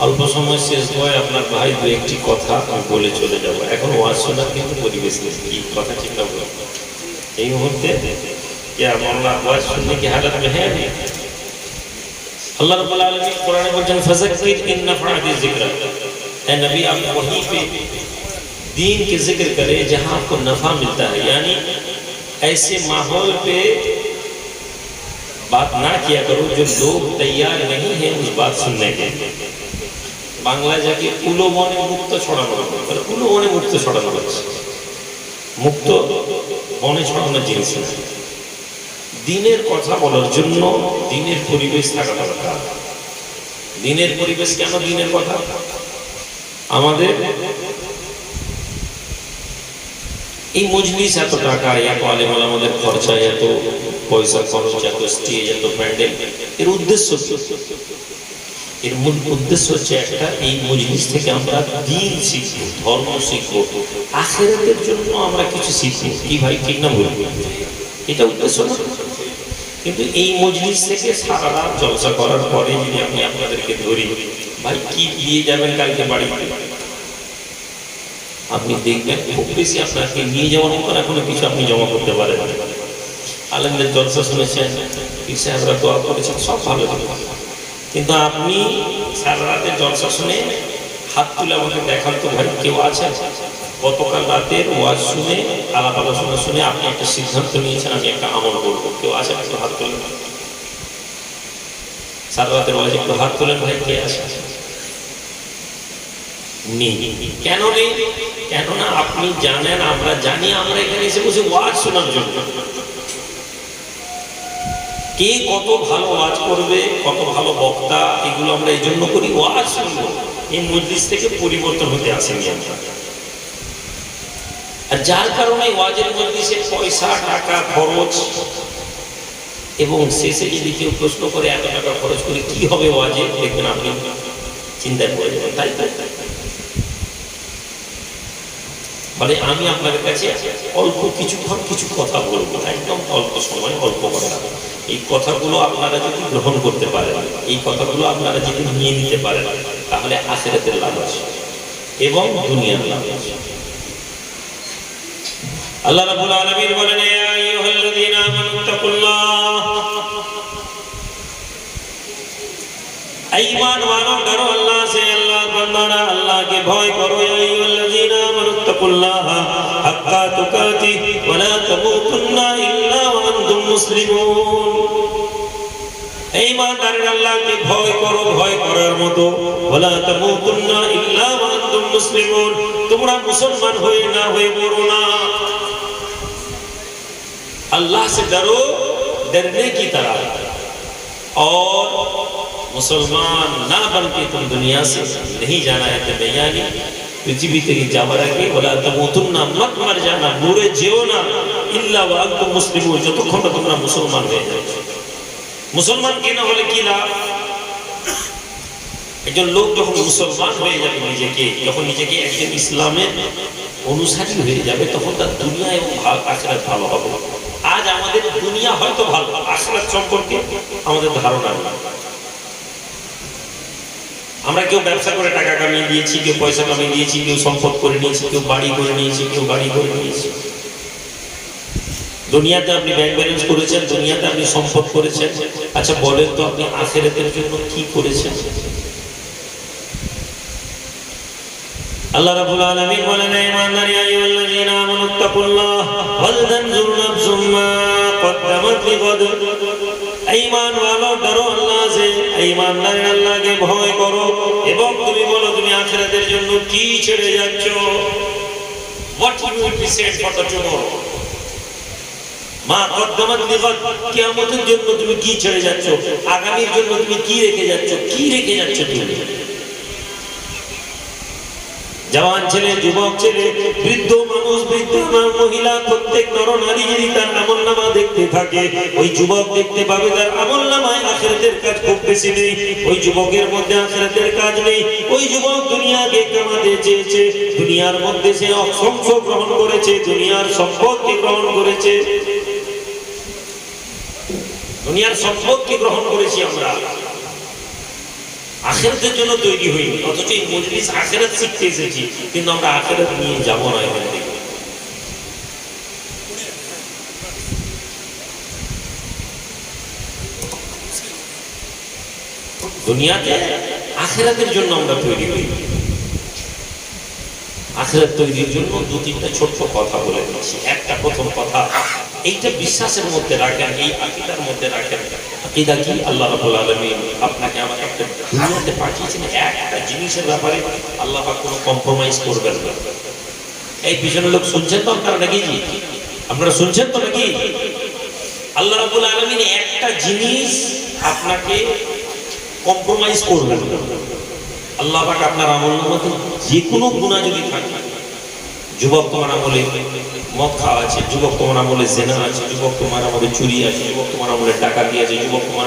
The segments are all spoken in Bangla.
অল্প সময় শেষ হয় আপনার ভাই দু একটি কথা আমি বলে চলে যাব। এখন ওয়াজ শোনার কিন্তু পরিবেশ নেই, কি কথা ঠিক না বলবো এই মুহূর্তে क्या मौला आवाज सुनने की हालत में है अभी? अल्लाह रब्बुल आलमीन कुरान में बोलते हैं फज़क्किर इन नफ़अति ज़िक्र। ऐ नबी आप वहीं पे दीन के जिक्र करें जहाँ आपको नफ़ा मिलता है, यानी ऐसे माहौल पे बात ना किया करो जो लोग तैयार नहीं है उस बात सुनने के। बांग्ला जाके उलो मने मुक्त ছড়ানো হবে, उलो मने मुक्त ছড়ানো হচ্ছে, মুক্ত মনে ছড়ানো জিনিস না। দিনের কথা বলার জন্য দিনের পরিবেশ থাকা দরকার। দিনের পরিবেশ কেন দিনের কথা? আমাদের এই মজলিস এত টাকা, এত আলেম ওলামাদের খরচা, এত পয়সা খরচ, এত স্টেজ, এত প্যান্ডেল, এর উদ্দেশ্য কি? এর মূল উদ্দেশ্য হচ্ছে একটা, এই মজলিস থেকে আমরা দিন শিখবো, ধর্ম শিখবো, আখিরাতের জন্য আমরা কিছু শিখবো। কি ভাই ঠিক না বলবো? এটা উদ্দেশ্য না? কিন্তু এই মজলিস থেকে সারা রাত জলসা করার পরে যদি আমি আপনাদেরকে ধরি, ভাই কি দিয়ে যাবেন কালকে বাড়িতে, আপনি দেখবেন খুব বেশি আপনাকে নিয়ে যাওয়ার মতন এখনো কিছু আপনি জমা করতে পারেন। আলেমদের জলসা শুনেছেন, পীর সাহেবরা দোয়া করেছেন, সব ভালো ভালো, কিন্তু আপনি সারা রাতে জলসা শুনে হাত তুলে আমাকে দেখান তো ভাই কেউ আছে? গতকাল রাতের ওয়াজ শুনে, আলাপ আলোচনা শুনে আপনি একটা সিদ্ধান্ত নিয়েছেন আমি একটা আমল করবো, কেউ আছে? একটু হাত তোলেন। সারা রাতের ওয়াজ একটু হাত তোলেন ভাই, কে আছে? নেই। কেন নেই? কেননা আপনি জানেন, আমরা জানি, আমরা এখানে এসে বসে ওয়াজ শোনার জন্য। কে কত ভালো ওয়াজ করবে, কত ভালো বক্তা, এগুলো আমরা এই জন্য করি, ওয়াজ শুনবো। এই মজলিস থেকে পরিবর্তন হতে আসেনি আমরা। আর যার কারণে ওয়াজের মজলিসে পয়সা টাকা খরচ, এবং শেষে যদি কেউ প্রশ্ন করে এত টাকা খরচ করে কি হবে ওয়াজে, দেখবেন আপনি চিন্তায় পড়ে যাবেন। তাই মানে আমি আপনাদের কাছে অল্প কিছুক্ষণ কিছু কথা বলবো, একদম অল্প সময়, অল্প কথা। এই কথাগুলো আপনারা যদি গ্রহণ করতে পারেন, এই কথাগুলো আপনারা যদি নিয়ে নিতে পারেন, তাহলে আখিরাতের লাভ আছে এবং দুনিয়ার লাভ আছে। আল্লাহ রাব্বুল আলামিন বলেন, ইয়া আইয়ুহাল্লাযীনা আমানুত্তাকুল্লাহ, ईमान वालों डरो अल्लाह से, अल्लाह बंदाना अल्लाह के भय करो। या अय्युहल्लज़ीना आमनुत्तकुल्लाह हक्का तुकाती वला तमूतुन्ना इल्ला व अंतुम मुस्लिमून। ईमानदार अल्लाह के भय करो, भय करार मतो, वला तमूतुन्ना इल्ला व अंतुम मुस्लिमून, তোমরা মুসলমান হয়ে না হয়ে মরো না। अल्लाह से डरो डरने की तरह, और मुसलमान ना बन के तुम दुनिया से नहीं जाना है। तो यानी पृथ्वी থেকে যাওয়ার আগে বলা তমুতুন্না, মত মর जाना, মরে যেও না, ইল্লা ওয়া আনতুম মুসলিমুন, যতক্ষণ না তোমরা মুসলমান হয়ে যাবে। মুসলমান কে না হলে কি লাভ? একজন লোক যখন মুসলমান হয়ে যাবে, যখন নিজেকে একজন ইসলামের অনুসারী হয়ে যাবে, তখন তার দুনিয়া এবং আখিরাত ভালো হবে। আজ আমাদের দুনিয়া হয়তো ভালো, আখিরাত সম্পর্কে আমাদের ধারণা নেই। আমরা কেউ ব্যবসা করে টাকা কামিয়ে দিয়েছি, কেউ পয়সা কামিয়ে দিয়েছি, কেউ সম্পদ করে নিয়েছি, কেউ বাড়ি করে নিয়েছি, কেউ গাড়ি করে নিয়েছি। দুনিয়াতে আপনি ব্যাংক ব্যালেন্স করেছেন, দুনিয়াতে আপনি সম্পদ করেছেন। আচ্ছা বলেন তো আপনি আখিরাতের জন্য কি করেছেন? আল্লাহ রাব্বুল আলামিন বলেন, ঈমানদার ইয়া আইয়ুহাল্লাযীনা আমানুত্তাকুল্লাহ ওয়াল তানজুর নাফসুম মা কদ্দামাত লিগাদ। ঈমান ওয়ালা ডরো আল্লাহ সে, ঈমানদার আল্লাহকে ভয় করো, এবং তুমি বলো তুমি আখিরাতের জন্য কি ছেড়ে যাচ্ছ। What you will be set for the tomorrow. মা কদ্দামাত লিগাদ, কিয়ামতের জন্য তুমি কি ছেড়ে যাচ্ছ, আগামীর জন্য তুমি কি রেখে যাচ্ছ, কি রেখে যাচ্ছ তুমি। जवान ছেলে, যুবক ছেলে, বৃদ্ধ মানুষ, বৃদ্ধ মহিলা, প্রত্যেক নরনারী যদি তার আমলনামা দেখতে থাকে, ওই যুবক দেখতে পাবে তার আমলনামায় আখিরাতের কাজ খুব বেশি নেই। ওই যুবকের মধ্যে আখিরাতের কাজ নেই। ওই যুবক দুনিয়াকে কামাতে চেয়েছে, দুনিয়ার মধ্যে সে অসংখ্য গ্রহণ করেছে, দুনিয়ার সম্পদকে গ্রহণ করেছে, দুনিয়ার সম্পদকে গ্রহণ করেছি আমরা। আখিরাতের জন্য তৈরি হইনি, অথচ এই মজলিস আখিরাত শিখতে এসেছি, কিন্তু আমরা আখিরাত নিয়ে যাবো না এখান থেকে। দুনিয়াতে আখিরাতের জন্য আমরা তৈরি হই। আখিরাত তৈরির জন্য দু তিনটা ছোট্ট কথা বলে দিচ্ছি। একটা প্রথম কথা, এইটা বিশ্বাসের মধ্যে রাখেন, এই আকীদার মধ্যে রাখেন। আকীদা কি? আল্লাহ রাব্বুল আলামিন আপনাকে আমাকে একটা দুনিয়াতে পাঠিয়েছেন একটা জিনিসের ব্যাপারে আল্লাহ পাক কোনো কম্প্রোমাইজ করবেন না। এই পিছনে লোক শুনছেন তো আপনারা নাকি? আপনারা শুনছেন তো নাকি? আল্লাহ রাব্বুল আলামিন একটা জিনিস আপনাকে কম্প্রোমাইজ করবেন না। আল্লাহ পাক আপনার আমলনামাতে যে কোনো গুনাহ যদি থাকে, যুবক তোমার আমলে মদ খাওয়া আছে, যুবক তোমার আমলে জেনা আছে, যুবক তোমার আমলে চুরি আছে, যুবক তোমার আমলে ডাকাতি আছে, যুবক তোমার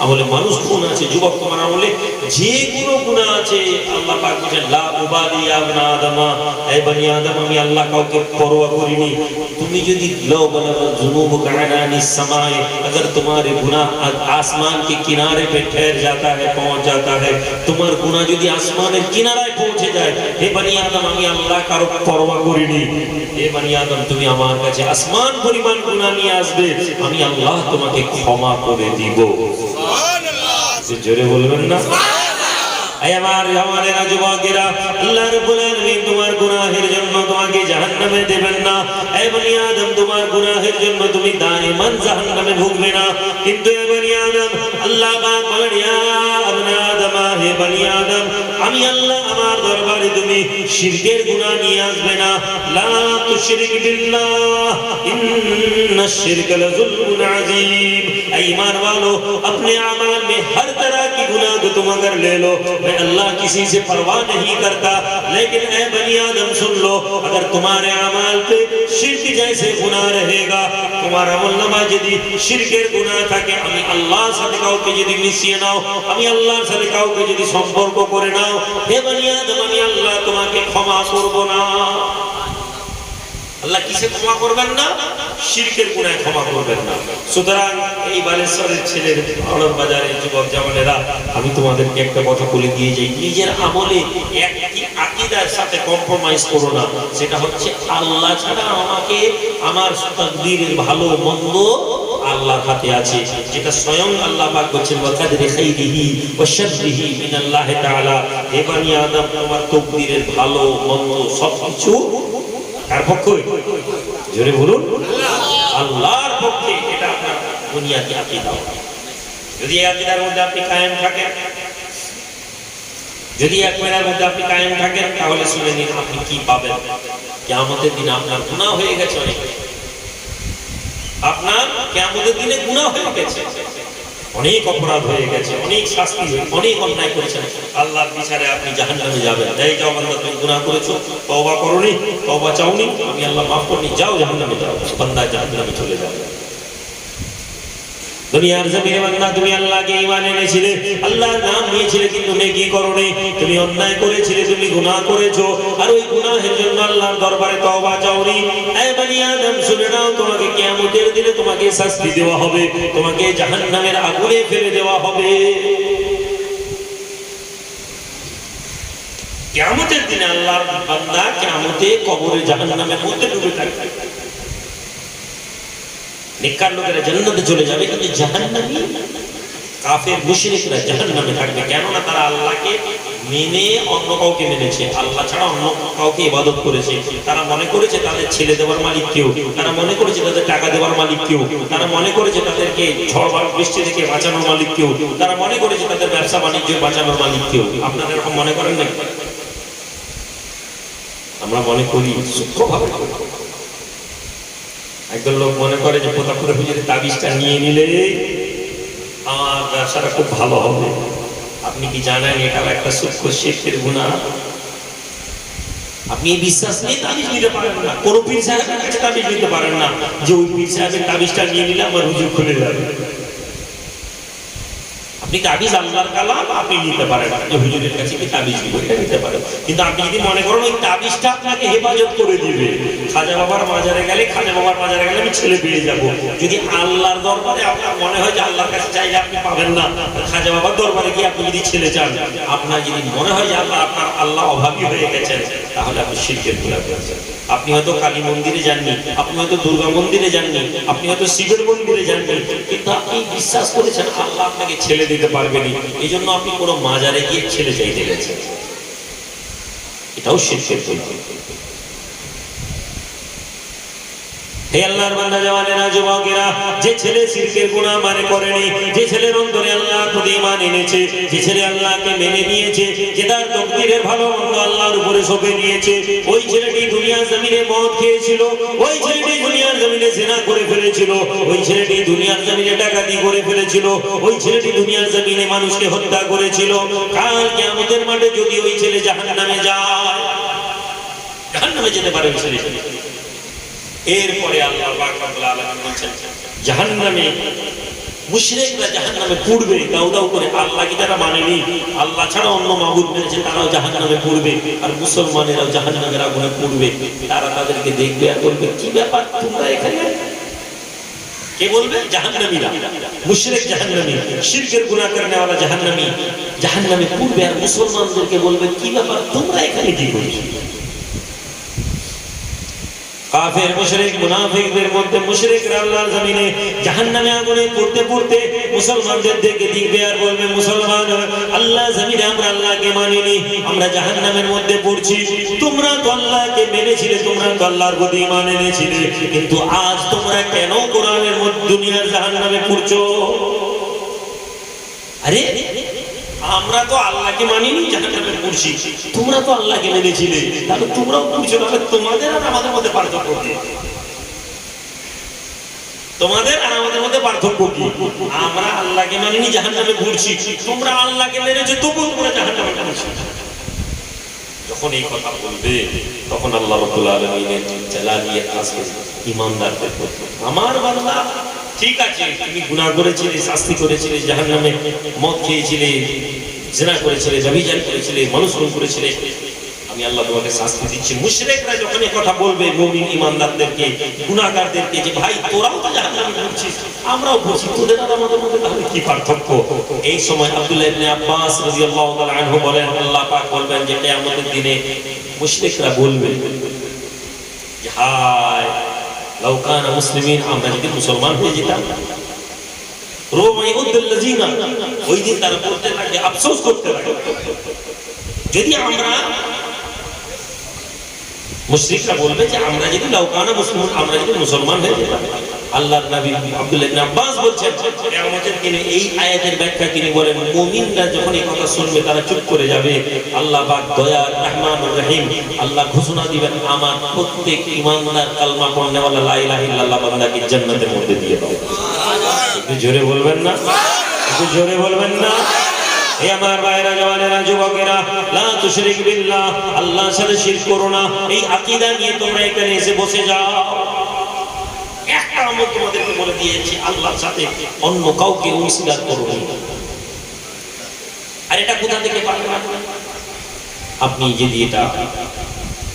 আমলে মানুষ খুন আছে, যুবক তোমার আমলে যে কোনো গুনাহ আছে, আল্লাহ পাক বলেন লা উবালি ইয়া ইবনে আদম, হে বনি আদম, আমি আল্লাহ কাউকে পরোয়া করিনি। তুমি যদি লো বলবা যুনুবুকা আনানিস সামায়ে, अगर तुम्हारे गुनाह आसमान के किनारे पे ठहर जाता है, पहुंच जाता है, तुम्हार गुनाह যদি আসমানের কিনারায় পৌঁছে যায়, হে বনি আদম, আমি আল্লাহ কারো পরোয়া করিনি। হে বনি আদম, তুমি আমার কাছে আসমান পরিমাণ গুনাহ নিয়ে আসবে, আমি আল্লাহ তোমাকে ক্ষমা করে দিব। সুবহানাল্লাহ। জোরে বলবেন না? এই আমার আমাদের যুবকেরা, আল্লাহ রাব্বুল আলামিন তোমার গুনাহের জন্য তোমাকে জাহান্নামে দেবেন না। হে বনি আদম, তোমার গুনাহের জন্য তুমি দাইমান জাহান্নামে ভুগবে না। কিন্তু হে বনি আদম, আল্লাহ পাক বলেন ইয়া ইবনে আদম, হে বনি আদম, আমি আল্লাহ আমার দরবারে তুমি শিরকের গুনাহ নিয়ে আসবে না। লা তুশরিক বিল্লাহ ইন্নাশ শিরকা লাযুলমুন আযীম। ऐ ईमान वालो, अपने अमाल में हर तरह की गुनाह को तुम अगर ले लो, मैं अल्लाह किसी से परवाह नहीं करता। लेकिन ऐ बनी आदम सुन लो, अगर तुम्हारे अमाल पे शिर्क जैसे गुनाह रहेगा, तुम्हारा আমলনামা যদি শিরকের গুনাহ থাকে, আমি আল্লাহর সাথে কাউকে যদি মিশিয়ে নাও, আমি আল্লাহর সাথে কাউকে যদি সম্পর্ক করে নাও, হে বনি আদম, আমি আল্লাহ তোমাকে ক্ষমা করব না। আল্লাহ কিসে ক্ষমা করবেন না? শিরকের গুনাহে ক্ষমা করবেন না। সুতরাং এই বালেশ্বরের ছেলের আলম বাজারের যুবক জামানেরা, আমি তোমাদেরকে একটা কথা বলে দিয়ে যাই, নিজের আমলে একটি আকীদার সাথে কম্প্রোমাইজ করো না। সেটা হচ্ছে আল্লাহ ছাড়া আমাকে আমার তাকদীরের ভালো মন্দ আল্লাহর হাতে আছে, যেটা স্বয়ং আল্লাহ পাক বলেছেন ওয়াকাদরি খাইরিহি ওয়া শাররিহি মিনাল্লাহি তাআলা। হে বনি আদম, তোমার তাকদীরের ভালো মন্দ সবকিছু কার পক্ষে? জোরে বলুন, আল্লাহর পক্ষে। এটা আপনার বুনিয়াদি আকীদা। যদি এই আকীদার মধ্যে আপনি কায়েম থাকেন, যদি আকীদার মধ্যে আপনি কায়েম থাকেন, তাহলে শুনে নিন আপনি কি পাবেন। কিয়ামতের দিন আপনার গুনাহ হয়ে গেছে অনেক, আপনার কিয়ামতের দিনে গুনাহ হয়ে গেছে, অনেক অপরাধ হয়ে গেছে, অনেক শাস্তি হয়ে, অনেক অন্যায় করেছেন, আল্লাহর বিচারে আপনি জাহান্নামে যাবেন। এই যাও বান্দা, তুমি গুনাহ করেছো, তওবা করোনি, তওবা চাওনি, আমি আল্লাহ মাফ করিনি, যাও জাহান্নামে যাও। বান্দা জাহান্নামে চলে যাবে। দুনিয়ার জমিনে বান্দা, তুমি আল্লাহকে ঈমান এনেছিলে, আল্লাহর নাম নিয়েছিলে, কিন্তু নেকি করোনি, তুমি অন্যায় করেছিলে, তুমি গুনাহ করেছো, আর ওই গুনাহের জন্য আল্লাহর দরবারে তওবা চাওনি। এই বনি আদম, শুনে নাও, তোমাকে কিয়ামতের দিনে তোমাকে শাস্তি দেওয়া হবে, তোমাকে জাহান্নামের আগুনে ফেলে দেওয়া হবে। কিয়ামতের দিনে আল্লাহর বান্দা কিয়ামতে কবরে জাহান্নামের মধ্যে ডুবে থাকবে। নেককার লোকেরা জান্নাতে চলে যাবে, কিন্তু জাহান্নামী কাফের মুশরিকরা জাহান্নামে থাকবে। কেননা তারা আল্লাহকে মেনে অন্য কাউকে মেনেছে, আল্লাহ ছাড়া অন্য কাউকে ইবাদত করেছে। তারা মনে করেছে তাদের ছেলে দেওয়ার মালিক কেউ, তারা মনে করেছে তাদের টাকা দেওয়ার মালিক কেউ, তারা মনে করেছে তাদেরকে ঝড় বৃষ্টি থেকে বাঁচানোর মালিক কেউ, তারা মনে করেছে তাদের ব্যবসা বাণিজ্য বাঁচানোর মালিক কেউ। আপনারা এরকম মনে করেন না? আমরা মনে করি, সূক্ষ্মভাবে। একজন লোক মনে করে যে প্রতাপপুরে হুজুরের তাবিজটা নিয়ে নিলে আমার ব্যবসাটা খুব ভালো হবে। আপনি কি জানেন এটা একটা সূক্ষ্ম শিরকের গুনাহ? আপনি বিশ্বাস নিয়ে তাবিজ নিতে পারেন না, কোন পীর সাহেবের কাছে তাবিজ নিতে পারেন না যে ওই পীর সাহেবের তাবিজটা নিয়ে নিলে আমার হুজুর খুলে যাবে। আপনি তাবিজ আল্লাহর কালাম আপনি নিতে পারেন, যে হুজুরের কাছে কি তাবিজ দিব এটা নিতে পারেন, কিন্তু আপনি যদি মনে করেন ওই তাবিজটা আপনাকে হেফাজত করে দিবে, খাজা বাবার মাজারে গেলে আমি ছেলে পেয়ে যাব, যদি আল্লাহর দরবারে আপনার মনে হয় যে আল্লাহর কাছে চাইলে আপনি পাবেন না, খাজা বাবার দরবারে গিয়ে আপনি যদি ছেলে চান, আপনার যদি মনে হয় যে আল্লাহ অভাবী হয়ে গেছেন, তাহলে আপনি শিরকের গুনাহ করেছেন। আপনি হয়তো কালী মন্দিরে যাননি, আপনি হয়তো দুর্গা মন্দিরে যাননি, আপনি হয়তো শিবের মন্দিরে যাননি, কিন্তু আপনি বিশ্বাস করেছেন আল্লাহ আপনাকে ছেলে দিতে পারবেনি, এই জন্য আপনি কোনো মাজারে গিয়ে ছেলে চাইতে গেছেন, এটাও শিরকের গুনাহ। হে আল্লাহর বান্দা জওয়ানেরা যুবকেরা, যে ছেলে শিরকের গুনাহ মানে করেনি, যে ছেলের অন্তরে আল্লাহর প্রতি ঈমান এনেছে, যে ছেলে আল্লাহকে মেনে নিয়েছে, যে তার তাকদীরের ভালো মন্দ আল্লাহর উপরে সঁপে নিয়েছে, ওই ছেলেটি দুনিয়ার জমিনে মদ খেয়েছিল, ওই ছেলেটি দুনিয়ার জমিনে জিনা করে ফেলেছিল, ওই ছেলেটি দুনিয়ার জমিনে ডাকাতি করে ফেলেছিল, ওই ছেলেটি দুনিয়ার জমিনে মানুষকে হত্যা করেছিল, কাল কিয়ামতের মাঠে যদি ওই ছেলে জাহান্নামে যায়, জাহান্নামে যেতে পারে ওই ছেলে। এরপরে আল্লাহ পাক রব্বুল আলামিন বলেন জাহান্নামে মুশরিকরা জাহান্নামে পড়বে, দাউ দাউ করে। আল্লাহকে যারা মানেনি, আল্লাহ ছাড়া অন্য মাবুদ মেনেছে, তারাও জাহান্নামে পড়বে, আর মুসলমানেরাও জাহান্নামের আগুনে পড়বে। তারা তাদেরকে দেখবে আর বলবে কি ব্যাপার তোমরা এখানে? কে বলবে? জাহান্নামীরা, মুশরিক জাহান্নামী, শিরকের গুনাহ করনেওয়ালা জাহান্নামী জাহান্নামে পড়বে, আর মুসলমানদেরকে বলবে কি ব্যাপার তোমরা এখানে কি করছো? কাফের মুশরিক মুনাফিকদের মধ্যে মুশরিকরা আল্লাহর জমিনে জাহান্নামে আগুনে পড়তে পড়তে মুসলমানদের দিকে দেখবে আর বলবে মুসলমান, আল্লাহ জমিনে আমরা আল্লাহকে মানিনি, আমরা জাহান্নামের মধ্যে পড়ছি, তোমরা তো আল্লাহকে মেনেছিলে, তোমরা তো আল্লাহর প্রতি ঈমান এনেছিলে, কিন্তু আজ তোমরা কেন কোরআনের মধ্যে দুনিয়ার জাহান্নামে পড়ছো? আরে আমরা তো আল্লাহকে মানিনি, জাহান্নামে পড়ছি, তোমরা তো আল্লাহকে মেনেছিলে, তাহলে তোমরাও পড়ছো, তাহলে তোমাদের আর আমাদের মধ্যে পার্থক্য কি? তোমাদের আর আমাদের মধ্যে পার্থক্য কি? আমরা আল্লাহকে মানিনি, জাহান্নামে পড়ছি, তোমরা আল্লাহকে মেনেছো, তবুও তোমরা জাহান্নামে পড়ছো। যখন এই কথা বলবে, তখন আল্লাহ রাব্বুল আলামিনের জালালিয়াত আসবে ঈমানদারদের প্রতি। আমার বান্দা, ঠিক আছে তুমি গুনাহ করেছিলে, শাস্তি করেছিলে, জাহান্নামে মদ খেয়েছিলে, জিনা করেছিলে, ব্যভিচার করেছিলে, মানুষ খুন করেছিলে, আমি আল্লাহ তোমাকে শাস্তি দিচ্ছি। মুশরিকরা যখন এই কথা বলবে মুমিন ঈমানদারদেরকে, গুনাহগারদেরকে, যে ভাই তোরাও তো জাহান্নামে পড়ছিস, আমরাও পড়ছি, তোদের আর আমাদের মধ্যে তাহলে কি পার্থক্য? এই সময় আব্দুল্লাহ ইবনে আব্বাস রাদিয়াল্লাহু তাআলা আনহু বলেন, আল্লাহ পাক বলবেন যে কিয়ামতের দিনে মুশরিকরা বলবে যে হায় লাউ কানা মুসলিমিন, আমরা যদি মুসলমান হয়ে যেতাম, রোমাইউদ্দাল্লাযিনা, ওই দিন তারা বলতে থাকে, আফসোস করতে থাকে, যদি আমরা, মুশরিকরা বলবে যে আমরা যদি লাউ কানা মুসলিমিন, আমরা যদি মুসলমান হয়ে যেতাম। আল্লাহর নবী আব্দুল্লাহ ইবনে আব্বাস বলছেন কিয়ামতের দিনে এই আয়াতের ব্যাখ্যা তিনি বলেন, মুমিনরা যখন এই কথা শুনবে তারা চুপ করে যাবে, আল্লাহ পাক দয়ার রহমানুর রহিম, আল্লাহ ঘোষণা দিবেন আমার প্রত্যেক ঈমানদার কালমা পড়নেওয়ালা লা ইলাহা ইল্লাল্লাহ বান্দাকে জান্নাতের মধ্যে দিয়ে দাও। একটু জোরে বলবেন না? একটু জোরে বলবেন না? হে আমার ভাইরা, জওয়ানেরা, যুবকেরা, লা তুশরিক বিল্লাহ, আল্লাহর সাথে শিরক করো না, এই আকীদা নিয়ে তোমরা এখানে এসে বসে যাও। একটা আমি তোমাদেরকে বলে দিয়েছি, আল্লাহর সাথে অন্য কাউকে অংশীদার করো না। আর এটা কোথা থেকে পাবেন? আপনি যদি এটা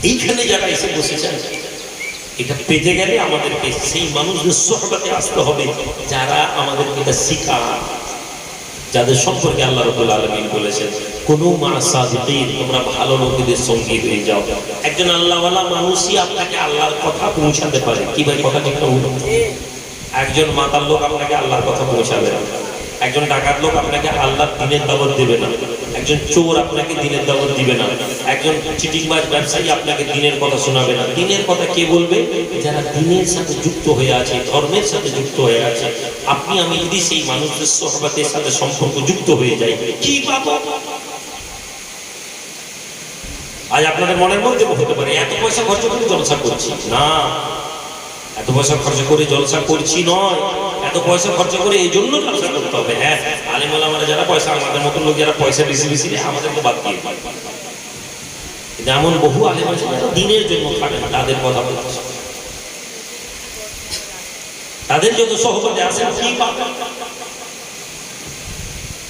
এইখানে যারা এসে বসেছেন, এটা পেতে গেলে আমাদেরকে সেই মানুষদের সোহবতে আসতে হবে যারা আমাদেরকে এটা শিখায়, যাদের সম্পর্কে আল্লাহ রাব্বুল আলামিন বলেছেন কুনু মা সাদিকিন, তোমরা ভালো লোকদের সঙ্গী হয়ে যাও। একজন আল্লাহওয়ালা মানুষই আপনাকে আল্লাহর কথা পৌঁছাতে পারে। কি ভাই কথা ঠিক না? একজন মাতাল লোক আপনাকে আল্লাহর কথা পৌঁছাবে না, একজন ডাকাত লোক আপনাকে আল্লাহর দ্বীনের দাওয়াত দেবে না, একজন চোর আপনাকে দ্বীনের দাওয়াত দিবে না, একজন চিটিংবাজ ব্যবসায়ী আপনাকে দ্বীনের কথা শোনাবে না। দ্বীনের কথা কে বলবে? যারা দ্বীনের সাথে যুক্ত হয়ে আছে, ধর্মের সাথে যুক্ত হয়ে আছে। আপনি আমি যদি সেই মানুষদের সোহবতের সাথে সম্পর্ক যুক্ত হয়ে যাই, কি পাবো? আজ আপনাদের মনের মধ্যে হতে পারে এত পয়সা খরচ করে জলসা করছি না, এত পয়সা খরচ করে জলসা করছি নয়, এত পয়সা খরচ করে এই জন্য জলসা করতে হবে। হ্যাঁ, আলেম ওলামারা যারা পয়সা, আমাদের মতো লোক যারা পয়সা বেশি বেশি দেয়, আমাদেরকে বাদ দিয়ে, কিন্তু এমন বহু আলেম আছে যারা দ্বীনের জন্য খাটে, তাদের কথা বলছে, তাদের যত সহবতে আসেন কি পাবেন?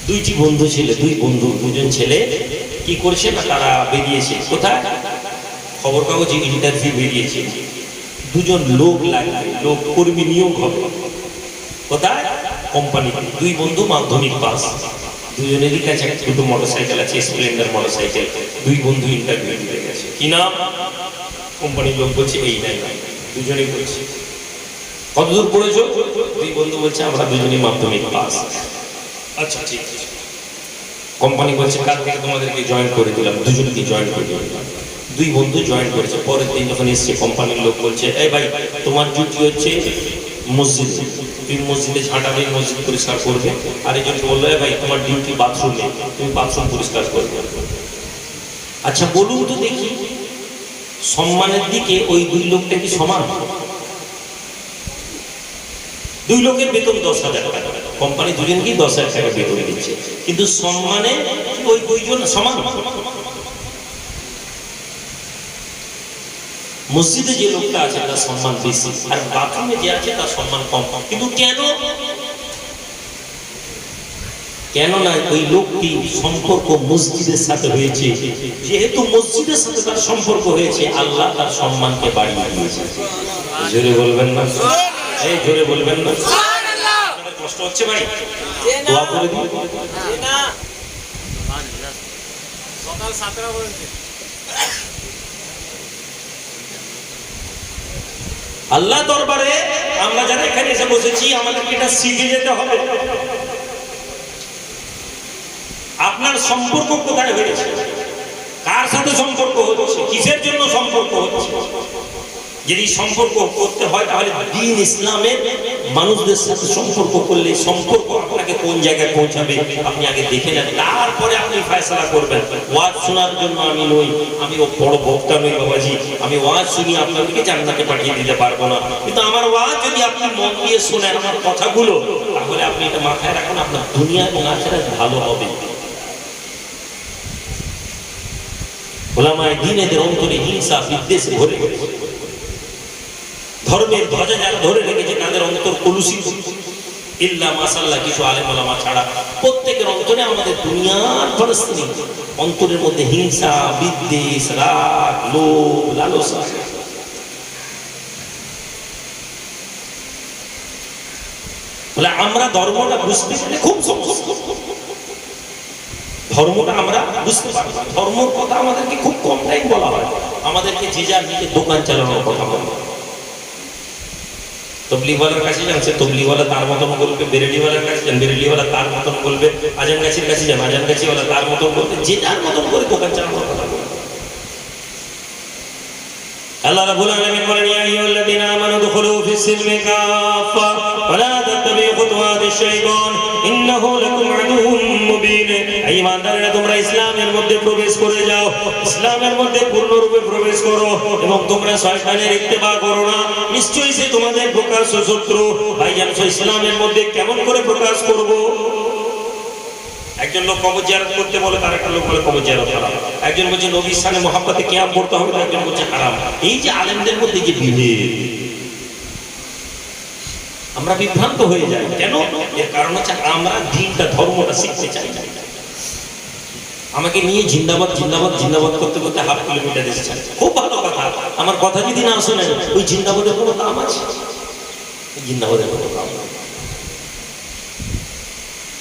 দুইটি বন্ধু ছেলে, দুজন ছেলে কি করছে না, তারা বেরিয়েছে কোথায়, খবর কাগজে ইন্টারভিউ বেরিয়েছে, দুজন লোক লাগবে, লোক কর্মী নিয়োগ হবে কোথায়, কোম্পানিতে। দুই বন্ধু মাধ্যমিক পাস, দুজনেরই কাছে একটা ছোট মোটরসাইকেল আছে, স্প্লেন্ডার মোটরসাইকেল। দুই বন্ধু ইন্টারভিউ দিতে গেছে, কি নাম, কোম্পানির লোক বলছে এই নাই, দুজনেই বলছে কতদূর পড়েছো, দুই বন্ধু বলছে আমরা দুজনেই মাধ্যমিক পাস। আচ্ছা ঠিক আছে, কোম্পানি বলছে কাল থেকে তোমাদেরকে জয়েন করে দিলাম, দুজনকে জয়েন করে দিলাম। দুই বন্ধু জয়েন করেছে। পরের দিন যখন এসছে কোম্পানির লোক বলছে এই ভাই তোমার ডিউটি হচ্ছে মসজিদ, তুমি মসজিদে ঝাঁটাবে, মসজিদ পরিষ্কার করবে। আর একজনকে বললো ভাই তোমার ডিউটি বাথরুমে, তুমি বাথরুম পরিষ্কার করবে। আচ্ছা বলুন তো দেখি, সম্মানের দিকে ওই দুই লোকটা কি সমান? দুই লোকের বেতন 10,000 টাকা, কোম্পানি দুজনকেই 10,000 টাকা বেতন দিচ্ছে, কিন্তু সম্মানে ওই দুইজন সমান। মসজিদে যে লোকটা আছে তার সম্মান বেশি, আর বাথরুমে যে আছে তার সম্মান কম। কিন্তু কেন? কেননা ওই লোকটি সম্পর্ক মসজিদের সাথে হয়েছে, যেহেতু মসজিদের সাথে তার সম্পর্ক হয়েছে, আল্লাহ তার সম্মানকে বাড়িয়ে দিয়েছে। জোরে বলবেন না, এই জোরে বলবেন না, কষ্ট হচ্ছে ভাই, দোয়া করে দিন। সকাল 7টা বলছে আল্লাহ দরবারে আমরা যারা এখানে এসে বসেছি, আমাদেরকে এটা শিখে যেতে হবে। আপনার সম্পর্ক কোথায় হয়েছে, কার সাথে সম্পর্ক হচ্ছে, কিসের জন্য সম্পর্ক হচ্ছে। যদি সম্পর্ক করতে হয় তাহলে দ্বীন ইসলামের মানুষদের সাথে সম্পর্ক করলে সম্পর্ক আপনাকে কোন জায়গায় পৌঁছাবে আপনি আগে দেখে নেন, তারপরে আপনি ফয়সালা করবেন। ওয়াজ শোনার জন্য আমি নই, আমি ও বড় বক্তা নই বাবাজি, আমি ওয়াজ শুনি আপনাদেরকে জান্নাতে পাঠিয়ে দিতে পারবো না, কিন্তু আমার ওয়াজ যদি আপনি মন দিয়ে শোনেন আমার কথাগুলো, তাহলে আপনি এটা মাথায় রাখুন, আপনার দুনিয়া এবং আখিরাত ভালো হবে। ওলামায়ে দ্বীনের অন্তরে হিংসা বিদ্বেষ ভরে গেছে, ধর্মের ধ্বজা যারা ধরে রেখেছে তাদের অন্তর কলুষিত, ইল্লা মাশাআল্লাহ কিছু আলেম ওলামা ছাড়া। প্রত্যেকের অন্তরে আমাদের দুনিয়ার পরিস্থিতি, অন্তরের মধ্যে হিংসা বিদ্বেষ রাগ লোভ লালসা। বলে আমরা ধর্মটা বুঝতে গেলে খুব সমস্যা, ধর্মটা আমরা বুঝতে পারি, ধর্মের কথা আমাদেরকে খুব কম টাইম বলা হয়, আমাদেরকে যে যার নিজের দোকান চালানোর কথা বলে। তবলিগওয়ালার কাছে যান, সে তবলিগওয়ালা তার মতন বলবে, বেরেলিওয়ালার কাছে যান, বেরেলিওয়ালা তার মতন বলবে, আজান গাছির কাছে যান, আজান গাছিওয়ালা তার মতন বলবে, যে যার মতন করে দোকান চালানোর কথা বলবে। আল্লাহ রাব্বুল আলামিন বলেন ইয়া আইয়ুহাল্লাযীনা আমানু দুখুলু ফিস-সিলমি কাফা ওয়া লা তাত্তাবিউ খুতুওয়াতিশ শাইতান ইন্নাহু লাকুম আদুউম মুবিন। হে ঈমানদাররা, তোমরা ইসলামের মধ্যে প্রবেশ করে যাও, ইসলামের মধ্যে পূর্ণরূপে প্রবেশ করো এবং তোমরা শয়তানের ইত্তেবা করো না, নিশ্চয়ই সে তোমাদের প্রকাশ্য শত্রু। ভাইজান, ইসলামের মধ্যে কেমন করে প্রকাশ করব? একজন লোক কবর জিয়ারত করতে বলে, তার একটা লোক বলে কবর জিয়ারত হারাম, একজন বলছে নবীর শানে মুহাব্বতে কিয়াম করতে হবে, একজন বলছে হারাম। এই যে আলেমদের মধ্যে যে বিভেদ, আমরা বিভ্রান্ত হয়ে যাই কেন? এর কারণ হচ্ছে আমরা দ্বীনটা ধর্মটা শিখতে চাই না। আমাকে নিয়ে জিন্দাবাদ জিন্দাবাদ জিন্দাবাদ করতে করতে 1/2 কিলোমিটার এসেছে, খুব ভালো কথা, আমার কথা যদি না শোনেন ওই জিন্দাবাদের কোনো দাম আছে? জিন্দাবাদের কোনো দাম নেই।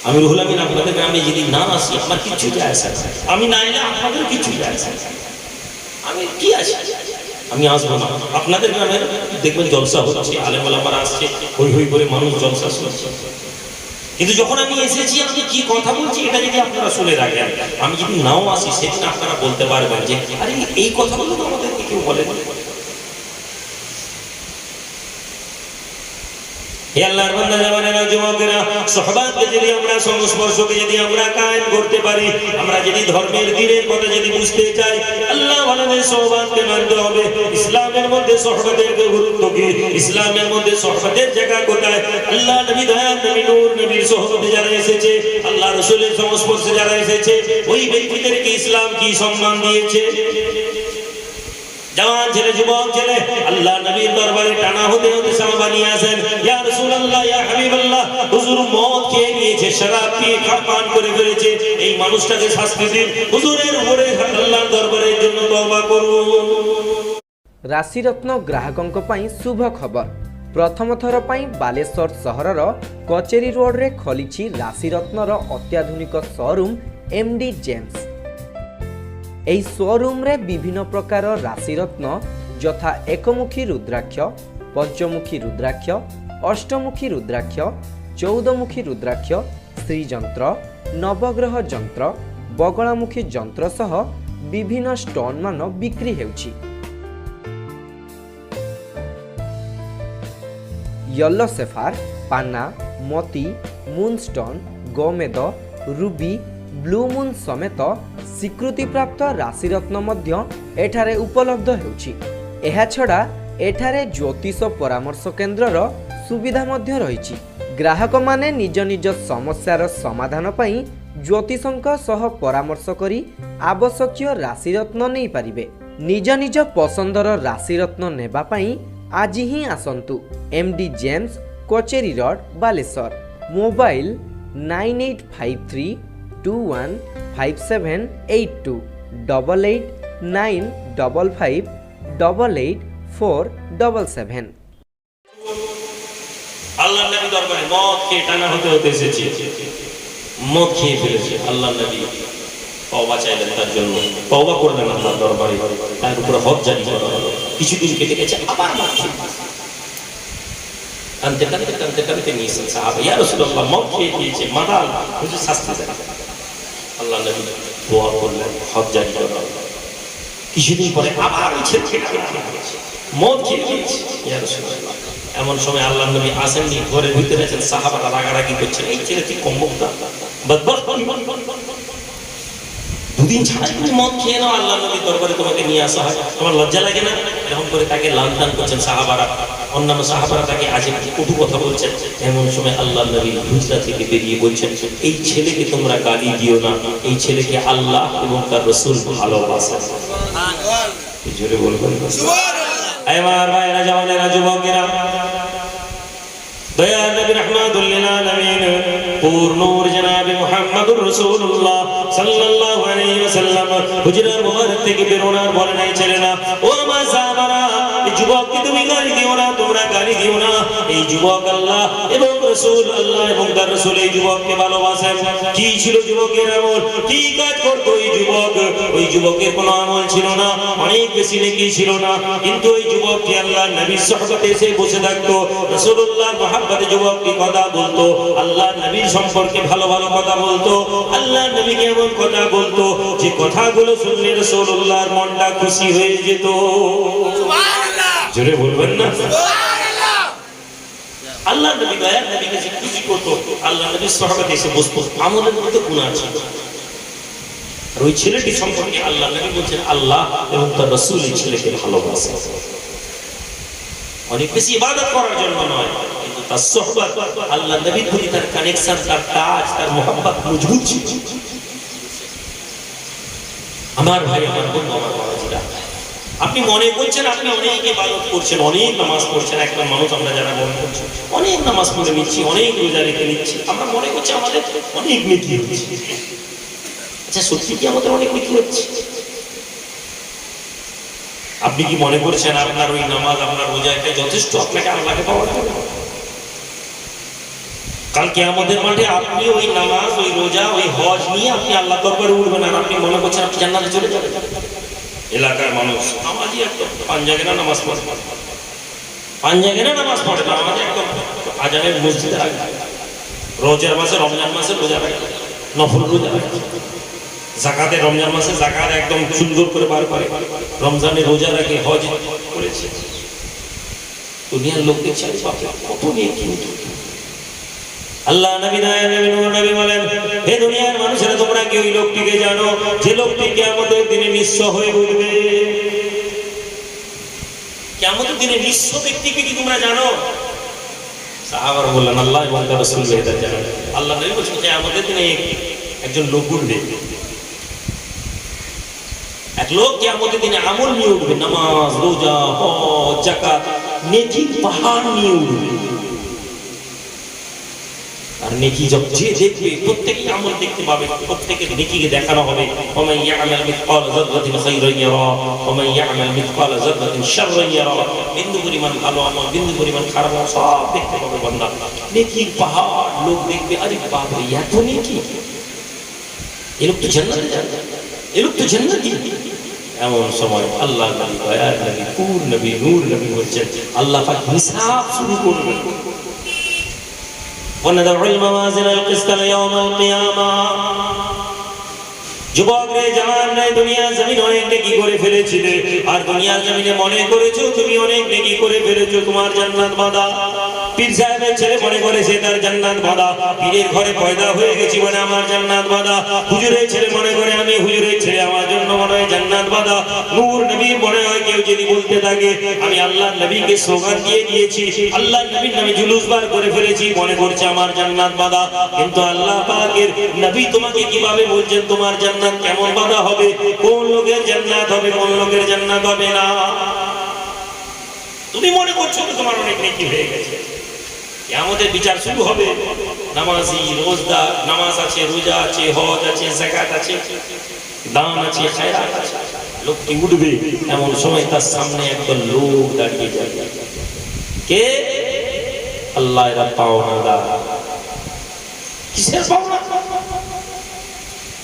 আমি রুহুল আমিন আপনাদের গ্রামে যদি না আসি আমার কিছু যায় আসে, আমি না এলে আপনাদের কিছু যায় আসে, আমি কি আসি, আমি আসবো না। আপনাদের গ্রামে দেখবেন জলসা হচ্ছে, আলেম ওলামারা আসছে, হই হই করে মানুষ জলসা শুনছে, কিন্তু যখন আমি এসেছি আমি কি কথা বলছি এটা যদি আপনারা শুনে রাখেন, আমি যদি নাও আসি সেদিন আপনারা বলতে পারবেন যে আরে এই কথাগুলো তো আমাদেরকে কেউ বলে। হে আল্লাহর বান্দা জামানেরা, যুবকেরা, সুহবাতকে যদি আমরা সংস্পর্শকে যদি আমরা কায়েম করতে পারি, আমরা যদি ধর্মের দ্বীনের কথা যদি বুঝতে চাই, আল্লাহ বলেন সুহবাতকে মানতে হবে। ইসলামের মধ্যে সুহবাতের গুরুত্ব কি, ইসলামের মধ্যে সুহবাতের জায়গা কোথায়? আল্লাহ নবী দয়াল নবী নূর নবীর সুহবতে যারা এসেছে, আল্লাহ রাসূলের সংস্পর্শে যারা এসেছে, ওই ব্যক্তিদেরকে ইসলাম কি সম্মান দিয়েছে? জওয়ান ছেলে, যুবক ছেলে আল্লাহ নবীর দরবারে টানা হতে হতে সাহাবা নিয়ে আসেন, ইয়া রাসূলুল্লাহ, ইয়া হাবিবাল্লাহ, হুজুর মদ খেয়ে নিয়েছে, শরাব পিয়ে পান করে ফেলেছে, এই মানুষটাকে শাস্তি দিন। হুজুরের উপরে আল্লাহর দরবারের জন্য তওবা করুন। রাশিরত্ন গ্রাহকଙ୍କ ପାଇଁ শুভ খবর। প্রথম থর ପାଇଁ ବାଲେଶ୍ୱର ସହରର କଚେରୀ ରୋଡରେ ଖୋଲିଛି ରାଶିରତ୍ନର ଅତ୍ୟାଧୁନିକ ଶୋରୁମ୍ ଏମ୍ଡି ଜେମ୍ସ। ଏହି ଶୋରୁମ୍ରେ ବିଭିନ୍ନ ପ୍ରକାର ରାଶିରତ୍ନ ଯଥା ଏକମୁଖୀ ରୁଦ୍ରାକ୍ଷ, ପଞ୍ଚମୁଖୀ ରୁଦ୍ରାକ୍ଷ, ଅଷ୍ଟମୁଖୀ ରୁଦ୍ରାକ୍ଷ, 14ମୁଖୀ ରୁଦ୍ରାକ୍ଷ, ଶ୍ରୀଯନ୍ତ୍ର, ନବଗ୍ରହ ଯନ୍ତ୍ର, ବଗଳାମୁଖୀ ଯନ୍ତ୍ର ସହ ବିଭିନ୍ନ ଷ୍ଟୋନ୍ମାନ ବିକ୍ରି ହେଉଛି। ୟେଲୋ ସେଫାର, ପାନା, ମୋତି, ମୁନଷ୍ଟୋନ୍, ଗୋମେଦ, ରୁବି, ବ୍ଲୁ ମୁନ୍ ସମେତ ସ୍ୱୀକୃତିପ୍ରାପ୍ତ ରାଶିରତ୍ନ ମଧ୍ୟ ଏଠାରେ ଉପଲବ୍ଧ ହେଉଛି। ଏହାଛଡ଼ା ଏଠାରେ ଜ୍ୟୋତିଷ ପରାମର୍ଶ କେନ୍ଦ୍ରର ସୁବିଧା ମଧ୍ୟ ରହିଛି। ଗ୍ରାହକମାନେ ନିଜ ନିଜ ସମସ୍ୟାର ସମାଧାନ ପାଇଁ ଜ୍ୟୋତିଷଙ୍କ ସହ ପରାମର୍ଶ କରି ଆବଶ୍ୟକୀୟ ରାଶିରତ୍ନ ନେଇପାରିବେ। ନିଜ ନିଜ ପସନ୍ଦର ରାଶିରତ୍ନ ନେବା ପାଇଁ ଆଜି ହିଁ ଆସନ୍ତୁ ଏମ୍ଡି ଜେମ୍ସ, କଚେରୀ ରୋଡ୍, ବାଲେଶ୍ୱର। ମୋବାଇଲ 9853215782 889555884777। আল্লাহ নবী দরবারে মদ খেয়ে টানা হতে হতে এসেছে, মদ খেয়ে ফেলেছে। আল্লাহ নবী তওবা চাইলেন, তার জন্য তওবা করলেন আল্লাহর দরবারে, তার উপরে হদ জারি করা হলো। কিছুদিন কেটে গেছে, আবার মদ খেয়ে টানতে টানতে টানতে টানতে নিয়েছেন সাহাবা, ইয়া রাসূলুল্লাহ, মদ খেয়ে দিয়েছে, মাতাল, হুজুর শাস্তি দেন। আল্লাহ নবী দোয়া করলেন, হদ জারি করা হলো। কিছুদিন পরে আবার ওই ছেলে মদ খেয়ে দিয়েছে, ইয়া রাসূলুল্লাহ। এমন সময় আল্লাহ নবী আসেননি, ঘরের ভিতরে আছেন, সাহাবারা রাগারাগি করছেন, এই ছেলে তুই কম বক্তা, বদবক্ত, দুদিন ছাড়া তুমি মদ খেয়ে নাও, আল্লাহ নবীর দরবারে তোমাকে নিয়ে আসা হয়, তোমার লজ্জা লাগে না? এরকম করে তাকে লাঞ্ছনা করছেন সাহাবারা, অন্যান্য সাহাবারা তাকে আজে কটু কথা বলছেন। এমন সময় আল্লাহ নবী হুজরা থেকে বেরিয়ে বলছেন, এই ছেলেকে তোমরা গালি দিও না, এই ছেলেকে আল্লাহ এবং তার রাসূল ভালোবাসেন। জোরে বলবেন আমার ভাইরা, জওয়ানেরা, যুবকেরা, দয়ার নবী রাহমাতুল লিল আলামিন পুর নূর জনাব মুহাম্মদুর রাসূলুল্লাহ সাল্লাল্লাহু আলাইহি ওয়াসাল্লাম হুজরার মুবারক থেকে বেরোনার বলে নাই ছেলে না, ও আমার সাহাবারা, এই যুবককে তুমি গালি দিও না, তোমরা গালি দিও না। এই যুবক আল্লাহ এবং রাসূল, আল্লাহ এবং তার রাসূল এই যুবককে ভালোবাসেন। কি ছিল যুবকের আমল, কি কাজ করতো এই যুবক? ওই যুবকের কোনো আমল ছিল না, অনেক বেশি নেকি ছিল না, কিন্তু ওই যুবককে আল্লাহ নবীর সুহবতে এসে বসে থাকতো, রাসূলুল্লাহর মহব্বতে যুবককে কথা বলতো, আল্লাহ নবীর সম্পর্কে ভালো ভালো কথা বলতো, আল্লাহ নবীকে এমন কথা বলতো যে কথাগুলো শুনলে রাসূলুল্লাহর মনটা খুশি হয়ে যেত। সুবহানাল্লাহ, জোরে বলবেন না সুবহানাল্লাহ। আল্লাহ নবী দয়ার নবীকে যে খুশি করতো, আল্লাহ নবীর সুহবতে এসে বসতো, আমলের মধ্যে গুনাহ ছিল। আর ওই ছেলেটি সম্পর্কে আল্লাহ নবী বলছেন, আল্লাহ এবং তার রাসূল এই ছেলেকে ভালোবাসে, অনেক বেশি ইবাদত করার জন্য নয়, কিন্তু তার সুহবত, আল্লাহ নবীর প্রতি তার কানেকশন, তার টাচ, তার মোহাব্বত মজবুত ছিল। আমার ভাই, আমার বন্ধু, আমার বাবাজিরা, আপনি মনে করছেন আপনি অনেক ইবাদত করছেন, অনেক নামাজ পড়ছেন, একটা মানুষ আমরা যারা মনে করছি অনেক নামাজ পড়ে নিচ্ছি, অনেক রোজা রেখে নিচ্ছি, আমরা মনে করছি আমাদের অনেক নেকি হচ্ছে। আচ্ছা, সত্যি কি আমাদের অনেক নেকি হচ্ছে? আপনি কি মনে করছেন আপনার ওই নামাজ, আপনার রোজা এটা যথেষ্ট আপনাকে আল্লাহকে পাওয়ার জন্য? কালকে আমাদের মাঠে আপনি ওই নামাজ, ওই রোজা, ওই হজ নিয়ে আপনি আল্লাহ দরবারে উঠবেন, আর আপনি মনে করছেন আপনি জান্নাতে চলে যাবেন। এলাকার মানুষ নামাজি একদম পাঞ্জাবে না নামাজ পড়ে, পাঞ্জাবে না নামাজ পড়ে না, আমাদের একদম আজানের মসজিদে রাখে, রোজার মাসে, রমজান মাসে রোজা রাখে, নফল রোজা রাখে, যাকাতে রমজান মাসে যাকাত একদম সুন্দর করে বার করে, রমজানে রোজা রাখে, হজ করেছে। দুনিয়ার লোক দেখছে কত নিয়ে কিন্তু আল্লাহ নবী নবী বলেন, হে দুনিয়ার মানুষেরা, তোমরা কি ওই লোকটিকে জানো যে লোকটি কিয়ামতের দিনে নিঃস্ব হয়ে উঠবে? কিয়ামতের দিনে নিঃস্ব ব্যক্তিকে কি তোমরা জানো? সাহাবারা বললেন, আল্লাহ এবং তার রাসূল বেহতর জানেন। আল্লাহ নবী বলেন, কিয়ামতের দিনে একজন লোক উঠবে, এক লোক কিয়ামতের দিনে আমল নিয়ে উঠবে, নামাজ, রোজা, হজ, যাকাত, নেকির পাহাড় নিয়ে উঠবে। আর নেকি যে দেখবে প্রত্যেকই আমল দেখতে পাবে, প্রত্যেকের নেকিকে দেখানো হবে। ওমান ইয়ামাল মিসকাল যাররাতিন খায়রান ইয়ারা ওমান ইয়ামাল মিসকাল যাররাতিন শাররান ইয়ারা। বিন্দু পরিমাণ ভালো আমল, বিন্দু পরিমাণ খারাপ আমল সব দেখতে পাবে বান্দা। নেকির পাহাড় লোক দেখবে, আরে বাপ রে এত নেকি, এই লোক তো জান্নাতে যাবে, এই লোক তো জান্নাতি। এমন সময় আল্লাহ নবী, দয়ার নবী, কুল নবী, নূর নবী বলছেন আল্লাহ পাক হিসাব শুরু করবেন। وندع الموازين القسط يوم القيامة। যুবক রে, জওয়ান রে, দুনিয়ার জমিনে অনেক নেকি করে ফেলেছিলে, আর দুনিয়ার জমিনে মনে করেছো তুমি অনেক নেকি করে ফেলেছো, তোমার জান্নাত বাঁধা। পীর সাহেবের ছেলে মনে করেছে তার জান্নাত বাঁধা, পীরের ঘরে পয়দা হয়ে গেছি মানে আমার জান্নাত বাঁধা। হুজুরের ছেলে মনে করে আমি হুজুরের ছেলে, আমার জন্য মনে হয় জান্নাত বাঁধা। নূর নবীর মনে হয় কেউ যদি বলতে থাকে আমি আল্লাহর নবীকে স্লোগান দিয়ে দিয়েছি, আল্লাহর নবীর নামে জুলুস বার করে ফেলেছি, মনে করছে আমার জান্নাত বাঁধা। কিন্তু আল্লাহ পাকের নবী তোমাকে কিভাবে বলছেন তোমার জান্নাত কেমন বাঁধা হবে, কোন লোকের জান্নাত হবে, কোন লোকের জান্নাত হবে না। তুমি মনে করছো তোমার অনেক নেকি হয়ে গেছে, কিয়ামতের বিচার শুরু হবে। নামাজি, রোজদার, নামাজ আছে, রোজা আছে, হজ আছে, যাকাত আছে, দান আছে, খায়রাত আছে। লোকটি উঠবে, এমন সময় তার সামনে একটা লোক দাঁড়িয়ে যাবে। কে? আল্লাহ এর পাওনাদার। কিসের পাওনা?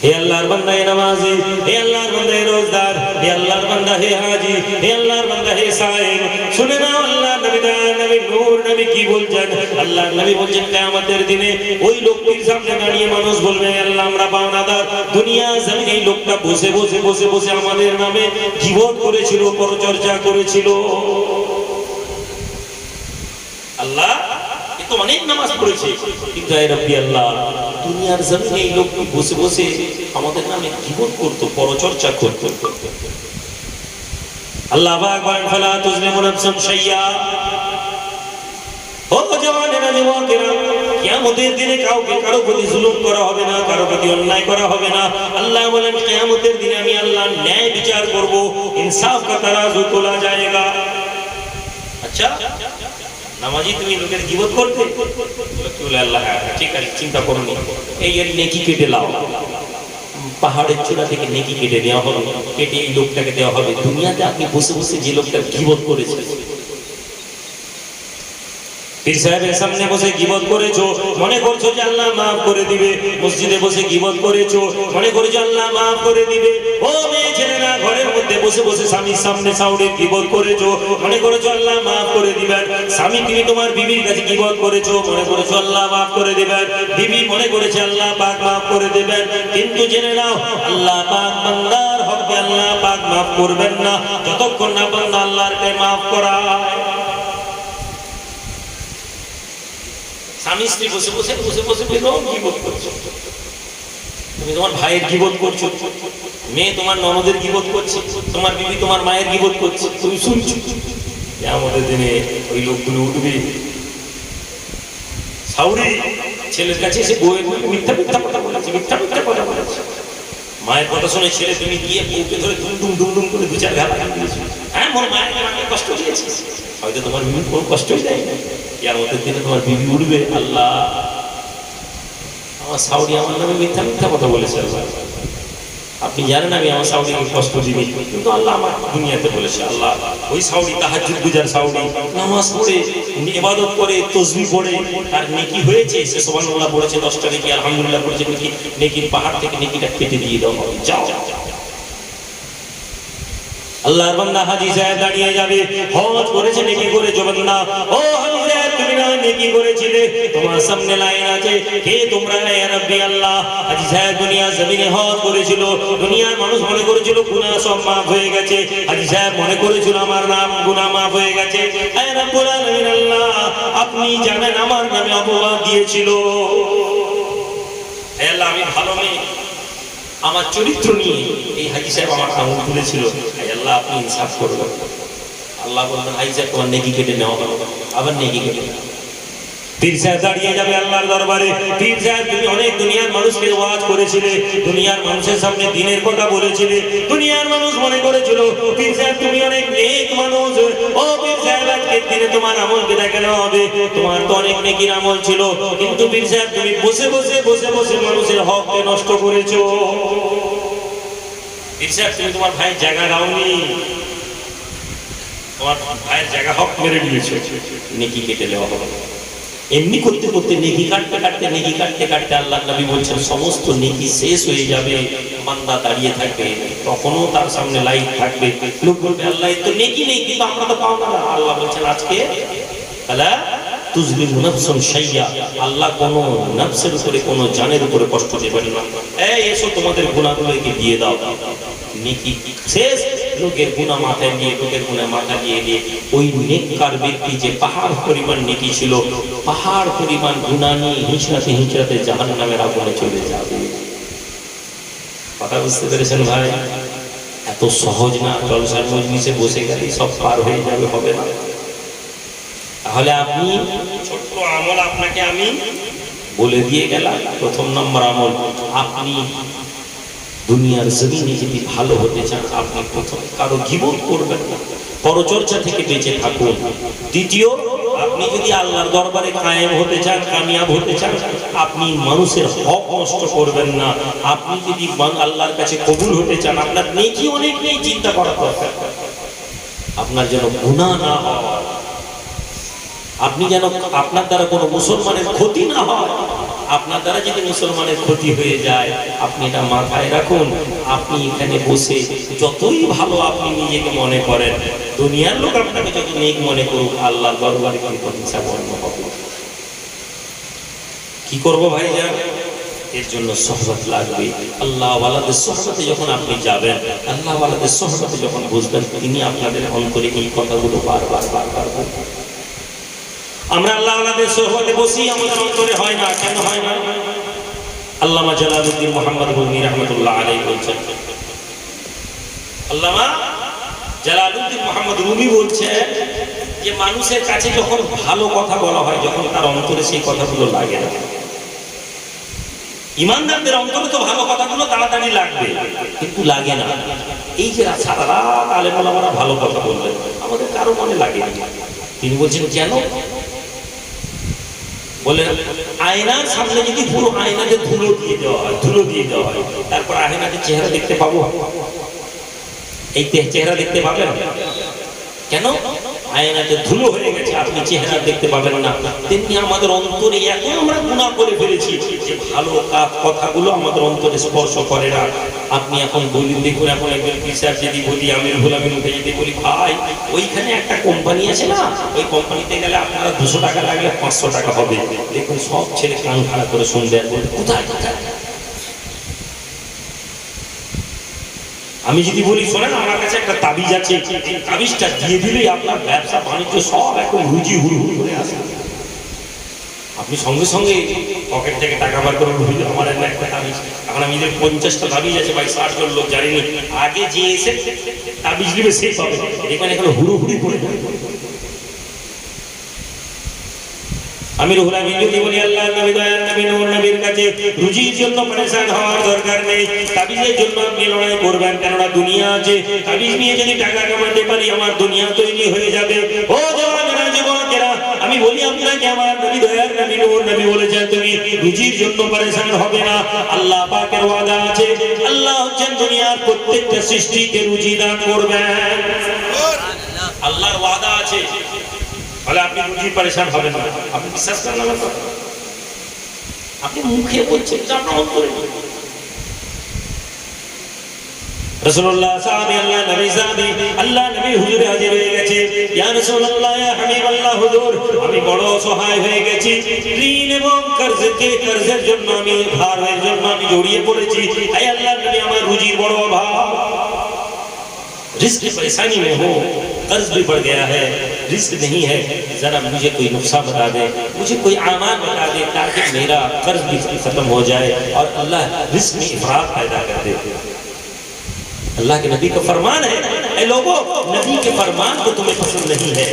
হে আল্লাহর বান্দা, হে নামাজি, হে আল্লাহর বান্দা, হে রোজদার, হে আল্লাহর বান্দা, হে হাজি, হে আল্লাহর বান্দা, হে সায়েম, শুনে নাও আল্লাহ নবী, দয়ার নবী, নূর নবী কি বলছেন। আল্লাহর নবী বলছেন কিয়ামতের দিনে ওই লোকটির সামনে দাঁড়িয়ে মানুষ বলবে আল্লাহ আমরা পাওনাদার। দুনিয়া জমিনে এই লোকটা বসে বসে বসে বসে আমাদের নামে গীবত করেছিল, পরচর্চা করেছিল। আল্লাহ তো অনেক নামাজ পড়েছে, কিন্তু হে রব্বি আল্লাহ দুনিয়ার জমিনে এই লোকটি বসে বসে আমাদের নামে গীবত করত, পরচর্চা করত। আল্লাহ পাক বলেন ফালা তুজলিমু নাফসান শাইয়া। ও জওয়ানেরা, যুবকেরা, কিয়ামতের দিনে কাউকে কারো প্রতি জুলুম করা হবে না, কারো প্রতি অন্যায় করা হবে না। আল্লাহ বলেন কিয়ামতের দিনে আমি আল্লাহ ন্যায় বিচার করব, ইনসাফ কা তারাজু তোলা যায়গা। আচ্ছা নামাজি, তুমি লোকের গীবত করতে? বলে আল্লাহ ঠিক আছে, চিন্তা করো না, এই এর নেকি কেটে লাও। পাহাড়ের চূড়া থেকে নেকি কেটে দেওয়া হবে, কেটে এই লোকটাকে দেওয়া হবে। দুনিয়াতে আপনি বসে বসে যে লোকটার গীবত করেছে, পীর সাহেবের সামনে বসে গীবত করেছো, মনে করছো যে আল্লাহ মাফ করে দিবে। মসজিদে বসে গীবত করেছো, মনে করছো আল্লাহ মাফ করে দিবে। ও মেয়ে ছেলেরা, ঘরের মধ্যে বসে বসে স্বামীর সামনে সাউরে গীবত করেছো, মনে করছো আল্লাহ মাফ করে দিবেন। স্বামী, তুমি তোমার বিবির কাছে গীবত করেছো, মনে করছো আল্লাহ মাফ করে দিবেন। বিবি মনে করেছে আল্লাহ পাক মাফ করে দিবেন। কিন্তু জেনে নাও আল্লাহ পাক বান্দার হককে আল্লাহ পাক মাফ করবেন না যতক্ষণ না বান্দা আল্লাহকে মাফ করায়। স্বামী স্ত্রী বসে বসে বসে বসে গীবত করছো, তুমি তোমার ভাইয়ের গীবত করছো, মেয়ে তোমার ননদের গীবত করছে, তোমার বিবি তোমার মায়ের গীবত করছে, তুমি শুনছো। আমাদের দিনে ওই লোকগুলো উঠবে, সাউরি ছেলের কাছে এসে বউয়ের মিথ্যা মিথ্যা কথা বলেছে, মিথ্যা মিথ্যা কথা বলেছে। মায়ের কথা শুনে ছেলে তুমি গিয়ে বউকে ধরে দুম দুম দুম করে দু চার ঘা লাগিয়ে দিয়েছো। হ্যাঁ, মোর মায়ের আমাকে কষ্ট দিয়েছিস, হয়তো তোমার বিবি কোনো কষ্টই দেয় না। কিয়ামতের দিনে তোমার বিবি উঠবে, আল্লাহ আমার সাউরি আমার নামে মিথ্যা মিথ্যা কথা বলেছে, আল্লাহ আপনি জানেন আমি আমার সাউরিকে কষ্ট দিবি, কিন্তু আল্লাহ আমার দুনিয়াতে বলেছে। আল্লাহ ওই সাউরি তাহাজ্জুদ গুজার সাউরি, নামাজ পড়ে ইবাদত করে তাসবিহ পড়ে তার নেকি হয়েছে, সে সুবহানাল্লাহ পড়েছে 10টা নেকি, আলহামদুলিল্লাহ পড়েছে, নেকির পাহাড় থেকে নেকিটা কেটে দিয়ে দাও, যাও। আল্লাহর বান্দা হাজী সাহেব দাঁড়িয়ে যাবে, হজ করেছে, নেকি করেছো বান্দা। ও হাজী সাহেব, তুমি না নেকি করেছিলে, তোমার সামনে লাইন আছে, কে তোমরা? ইয়া রাব্বি আল্লাহ। হাজী সাহেব দুনিয়া জমিনে হজ করেছিল, দুনিয়ার মানুষ মনে করেছিল গুনাহ সব মাফ হয়ে গেছে। হাজী সাহেব মনে করেছিল আমার নাম গুনাহ মাফ হয়ে গেছে। ইয়া রাব্বুল আলামিন আল্লাহ, আপনি জানেন আমার নামে অপবাদ দিয়েছিল। হে আল্লাহ, আমি ভালো নেই, আমার চরিত্র নিয়ে এই হাজী সাহেব আমার আঙুল তুলেছিল, আল্লাহ আপনি ইনসাফ করবেন। আল্লাহ বলবেন হাজী সাহেব তোমার নেকি কেটে নেওয়া হবে, আবার নেকি কেটে নেওয়া। পীর সাহেব দাঁড়িয়ে যাবে আল্লাহর দরবারে। পীর সাহেব, তুমি অনেক দুনিয়ার মানুষকে ওয়াজ করেছিলে, দুনিয়ার মানুষের সামনে দ্বীনের কথা বলেছিলে, দুনিয়ার মানুষ মনে করেছিল পীর সাহেব তুমি অনেক নেক মানুষ। ও পীর সাহেব, আজকের দিনে তোমার আমলকে দেখানো হবে, তোমার তো অনেক নেকির আমল ছিল, কিন্তু পীর সাহেব তুমি বসে বসে বসে বসে মানুষের হককে নষ্ট করেছো। পীর সাহেব, তুমি তোমার ভাইয়ের জায়গা দাওনি, তোমার ভাইয়ের জায়গা হক মেরে নিয়েছো, নেকি কেটে নেওয়া হবে। এমনি করতে করতে নেকি কাটতে কাটতে নেকি কাটতে কাটতে আল্লাহ নবী বলছেন সমস্ত নেকি শেষ হয়ে যাবে, বান্দা দাঁড়িয়ে থাকবে, তখনও তার সামনে লাইট থাকবে, লোক বলবে আল্লাহ তো নেকি নেই, কিন্তু আমরা তো পাবো না। আল্লাহ বলছেন আজকে তাহলে তুজলিমু নাফসুন শাইয়া, আল্লাহ কোন নফসের উপরে কোন জানের উপরে কষ্ট দেবেন না। এই এসো তোমাদের গুনাহগুলোকে দিয়ে দাও, নেকি শেষ। লোকের গুনাহ মাথায় নিয়ে, লোকের গুনাহ মাথা দিয়ে দিয়ে ওই নেককার ব্যক্তি যে পাহাড় পরিমাণ নেকি ছিল, পাহাড় পরিমাণ গুনাহ নিয়ে হিঁচড়াতে হিঁচড়াতে জাহান্নামের আগুনে চলে যাবে। কথা বুঝতে পেরেছেন ভাই? এত সহজ না, জলসার মজলিসে বসে গেলে সব পার হয়ে যাবে, হবে না। তাহলে আপনি ছোট্ট আমল আপনাকে আমি বলে দিয়ে গেলাম। প্রথম নম্বর আমল, আপনি দুনিয়ার জমিনে যদি ভালো হতে চান, আপনি প্রথম কারো গীবত করবেন না, পরচর্চা থেকে বেঁচে থাকুন। দ্বিতীয়, আপনি যদি আল্লাহর দরবারে কায়েম হতে চান, কামিয়াব হতে চান, আপনি মানুষের হক নষ্ট করবেন না। আপনি যদি আল্লাহর কাছে কবুল হতে চান, আপনার নেকি অনেক নেই, চিন্তা করার দরকার, আপনার যেন গুনাহ না হয়, আপনি যেন আপনার দ্বারা কোনো মুসলমানের ক্ষতি না হয়। আপনার দ্বারা যদি মুসলমানের ক্ষতি হয়ে যায়, আপনি এটা মাথায় রাখুন। আপনি এখানে বসে যতই ভালো আপনি নিজেকে মনে করেন, দুনিয়ার লোক আপনাকে যত নেক মনে করুক, আল্লাহর দরবারে কিন্তু হিসাব অন্য হবে। কি করবো ভাইজান? এর জন্য সোহবত লাগবে। আল্লাহ ওয়ালাদের সোহবতে যখন আপনি যাবেন, আল্লাহ ওয়ালাদের সোহবতে যখন বুঝবেন, তিনি আপনাদের অন্তরে এই কথাগুলো বারবার বারবার বলবেন। আমরা আল্লাহ ওয়ালাদের সোহবতে বসি, আমাদের অন্তরে হয় না। কেন হয় না? আল্লামা জালালউদ্দিন মুহাম্মদ রুমি রাহমাতুল্লাহ আলাইহি বলছেন, আল্লামা জালালউদ্দিন মুহাম্মদ রুমি বলছেন যে মানুষের কাছে যখন ভালো কথা বলা হয়, যখন তার অন্তরে সেই কথাগুলো লাগে না। ইমানদারদের অন্তরে তো ভালো কথাগুলো তাড়াতাড়ি লাগবে, কিন্তু লাগে না। এই যে সারা রাত আলেম ওলামারা ভালো কথা বললেন, আমাদের কারো মনে লাগে না। তিনি বলছেন কেন? বলে আয়নার সামনে যদি পুরো আয়নাতে ধুলো দিয়ে দেওয়া হয়, ধুলো দিয়ে দেওয়া হয়, তারপর আয়নাতে চেহারা দেখতে পাবো? এই চেহারা দেখতে পাবেন কেন? আয়নাতে ধুলো হয়ে গেছে, আপনি চেহারা দেখতে পাবেন না। তেমনি আমাদের অন্তরে এত আমরা গুনাহ করে ফেলেছি যে ভালো কথাগুলো আমাদের অন্তরে স্পর্শ করে না। আপনি এখন বলি, দেখুন এখন একজন পিসার যদি বলি, আমির গোলামের মুখে যদি বলি, ভাই ওইখানে একটা কোম্পানি আছে না, ওই কোম্পানিতে গেলে আপনারা 200 টাকা লাগলে 500 টাকা হবে, দেখুন সব ছেলে কান খাড়া করে শুনবে, কোথায় কোথায়। আমি যদি বলি শোনেন আমার কাছে একটা তাবিজ আছে, তাবিজটা দিয়ে দিলেই আপনার ব্যবসা বাণিজ্য সব এখন রুজি হুড়হুড় করে আসে, আপনি সঙ্গে সঙ্গে পকেট থেকে টাকা বার করে রুজি, আমার একটা তাবিজ। এখন আমি 50টা তাবিজ আছে ভাই, 60 জন লোক জানিনি, আগে যে এসে তাবিজ দিবে সেই পাবে, এখানে এখন হুড়ুহুড়ি করে। আমি রুহুল আমিন যদি বলি আল্লাহর নবী দয়ার নবী নূর নবীর কাছে রুজির জন্য পরেশান হওয়ার দরকার নেই, তাবিজের জন্য আপনি লড়াই করবেন, কেননা দুনিয়া আছে, তাবিজ নিয়ে যদি টাকা কামাতে পারি আমার দুনিয়া তৈরি হয়ে যাবে। ও জওয়ানেরা, যুবকেরা, আমি বলি আপনাকে আমার নবী দয়ার নবী নূর নবী বলেছেন তুমি রুজির জন্য পরেশান হবে না। আল্লাহ পাকের ওয়াদা আছে, আল্লাহ হচ্ছেন দুনিয়ার প্রত্যেকটা সৃষ্টিকে রুজি দান করবেন, আল্লাহর ওয়াদা আছে। তাহলে আপনি রুজি পরেশান হবেন না। আপনি বিশ্বাস করেন আমার কথা? আপনি মুখে বলছেন, আপনার অন্তরে নেই। রাসূলুল্লাহ সাহাবী আল্লাহ নবী সাহাবী আল্লাহ নবী হুজুরে হাজির হয়ে গেছে, ইয়া রাসূলুল্লাহ ইয়া হাবিবাল্লাহ হুজুর, আমি বড় অসহায় হয়ে গেছি, ঋণ এবং কর্জের জন্য আমি ভারের জন্য আমি জড়িয়ে পড়েছি। হে আল্লাহর নবী, আমার রুজির বড় অভাব, रिस्क परेशानी में हो, कर्ज भी बढ़ गया है, रिस्क नहीं है, जरा मुझे कोई नुस्खा बता दे, मुझे कोई आमान बता दे, ताकि मेरा कर्ज भी खत्म हो जाए और अल्लाह रिस्क में इफरात पैदा कर दे। अल्लाह के नबी का फरमान है, ऐ लोगों, नबी के फरमान को तुम्हें पसंद नहीं है,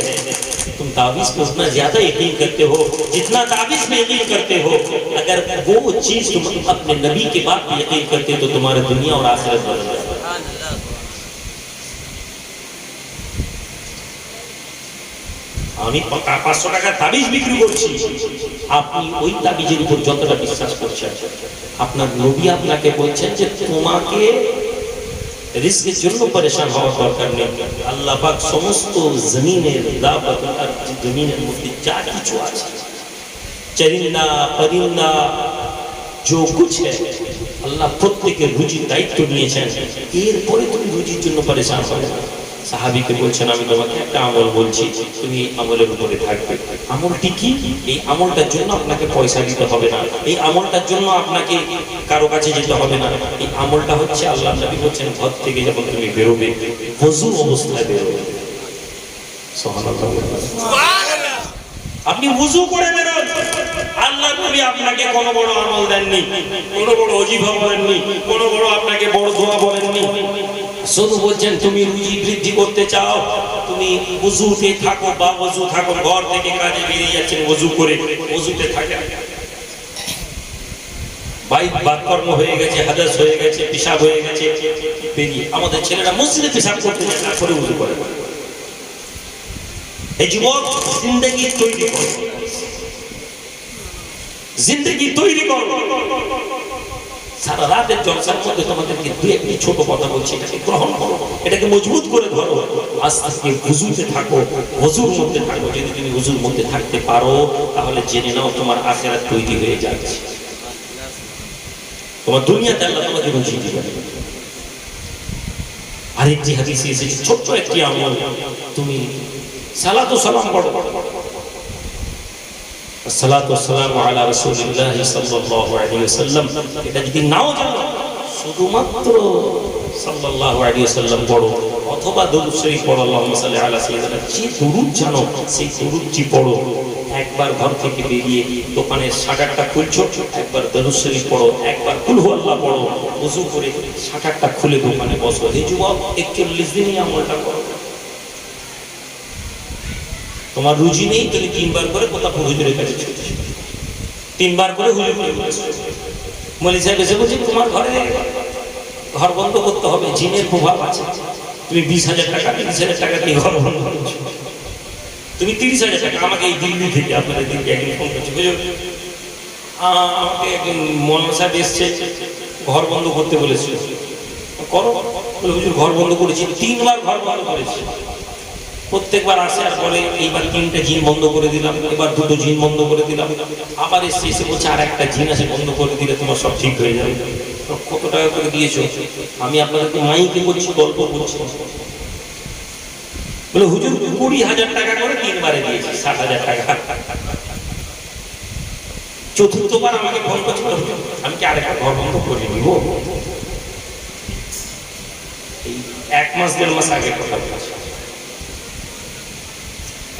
तुम ताबीज पे उतना ज्यादा यकीन करते हो जितना ताबीज में यकीन करते हो। अगर वो चीज तुम अपने नबी के बाद भी यकीन करते हो तो तुम्हारे दुनिया और आखिरत बदल जाए। আমি 500 টাকা তাবিজ বিক্রি করছি, আপনি ওই তাবিজের উপর যতটা বিশ্বাস করছেন, আপনার নবী আপনাকে বলছেন যে তোমাকে রিজকের জন্য পরেশান হওয়ার দরকার নেই। আল্লাহ পাক সমস্ত জমিনের দাবত আর জমিনের মধ্যে যা কিছু আছে, চরিন্দা পরিন্দা जो कुछ है, আল্লাহ প্রত্যেকের রুজির দায়িত্ব নিয়েছেন। এরপরে তুমি রুজির জন্য পরেশান হবে না। সাহাবীকে বলছেন আমি তোমাকে একটা আমল বলছি, তুমি আমলের উপরে থাকবে। আমলটি কি? এই আমলটার জন্য আপনাকে পয়সা দিতে হবে না, এই আমলটার জন্য আপনাকে কারো কাছে যেতে হবে না। এই আমলটা হচ্ছে আল্লাহ নবী বলছেন ঘর থেকে যখন তুমি বেরোবে ওযু অবস্থায় বেরোবে। সুবহানাল্লাহ। আপনি ওযু করে বেরোন। আল্লাহ নবী আপনাকে কোনো বড় আমল দেননি, কোনো বড় ওজিফা বলেননি, কোনো বড় আপনাকে বড় দোয়া বলেননি। শুধু বলছেন তুমি রুজি বৃদ্ধি করতে চাও, তুমি ওযুতে থাকো বা ওযু থাকো। ঘর থেকে কাজে বেরিয়ে যাচ্ছেন ওযু করে, ওযুতে থাকেন। বাতকর্ম হয়ে গেছে, হাদাস হয়ে গেছে, পেশাব হয়ে গেছে, বেরিয়ে আমাদের ছেলেরা মসজিদে পেশাব করতে যায় না, করে ওযু করে। এই যুবক জিন্দেগি তৈরি করো, জিন্দেগি তৈরি করো। সারা রাতের জলসার মধ্যে তোমাদেরকে দুই একটি ছোট কথা বলছি, এটাকে গ্রহণ করো, এটাকে মজবুত করে ধরো। আস্তে আস্তে ওযুতে থাকো, ওযুর মধ্যে থাকো। যদি তুমি ওযুর মধ্যে থাকতে পারো তাহলে জেনে নাও তোমার আখিরাত তৈরি হয়ে যাচ্ছে। তোমার দুনিয়াতে আল্লাহ তোমাকে রুজি দিবেন। আরেকটি হাদিসে এসেছে ছোট্ট একটি আমল, তুমি সালাতু সালাম পড়ো। আসসালাতু ওয়াসসালামু আলা রাসূলিল্লাহ সাল্লাল্লাহু আলাইহি ওয়াসাল্লাম। এটা যদি নাও জানো শুধুমাত্র সাল্লাল্লাহু আলাইহি ওয়াসাল্লাম পড়ো, অথবা দরুদ শরীফ পড়ো, আল্লাহুম্মা সাল্লি আলা সাইয়্যিদিনা। যে দরুদ জানো সেই দরুদটি পড়ো। একবার ঘর থেকে বেরিয়ে দোকানের শাটারটা খুলছো, একবার দরুদ শরীফ পড়ো, একবার কুল হুয়াল্লাহ পড়ো, ওযু করে শাটারটা খুলে দোকানে বসো। এই যুবক 41 দিনই আমলটা করো। তোমার রুজি নেই, তুমি 3 বার করে কোথাও হুজুরের কাছে ছুটে 3 বার করে হুজুর মৌলভী সাহেব এসে বলছে তোমার ঘরে ঘর বন্ধ করতে হবে, জিনের প্রভাব আছে। তুমি 20,000 টাকা 30,000 টাকা দিয়ে ঘর বন্ধ করছো। তুমি 30,000 টাকা আমাকে এই দিল্লি থেকে আপনাদের দিল্লি একদিন ফোন করছে, বুঝলো আমাকে একজন মৌলভী সাহেব এসছে, ঘর বন্ধ করতে বলেছিল। করো। বলে হুজুর ঘর বন্ধ করেছি, 3 বার ঘর বন্ধ করেছি। প্রত্যেকবার আসে আর বলে এইবার 3টে জিন বন্ধ করে দিলাম, এবার 2টো জিন বন্ধ করে দিলাম। আবার এসে বলছে আর একটা জিন আছে বন্ধ করে দিলে তোমার সব ঠিক হয়ে যাবে। কত টাকা করে দিয়েছো? আমি আপনাদেরকে মাইকে বলছি, গল্প বলছি। বলে হুজুর 20,000 টাকা করে 3 বারে দিয়েছি, 60,000 টাকা। চতুর্থবার আমাকে ফোন করছে, আমি কি আরেকটা ঘর বন্ধ করে নিব? এই 1 মাস 1.5 মাস আগে কথা বলছি।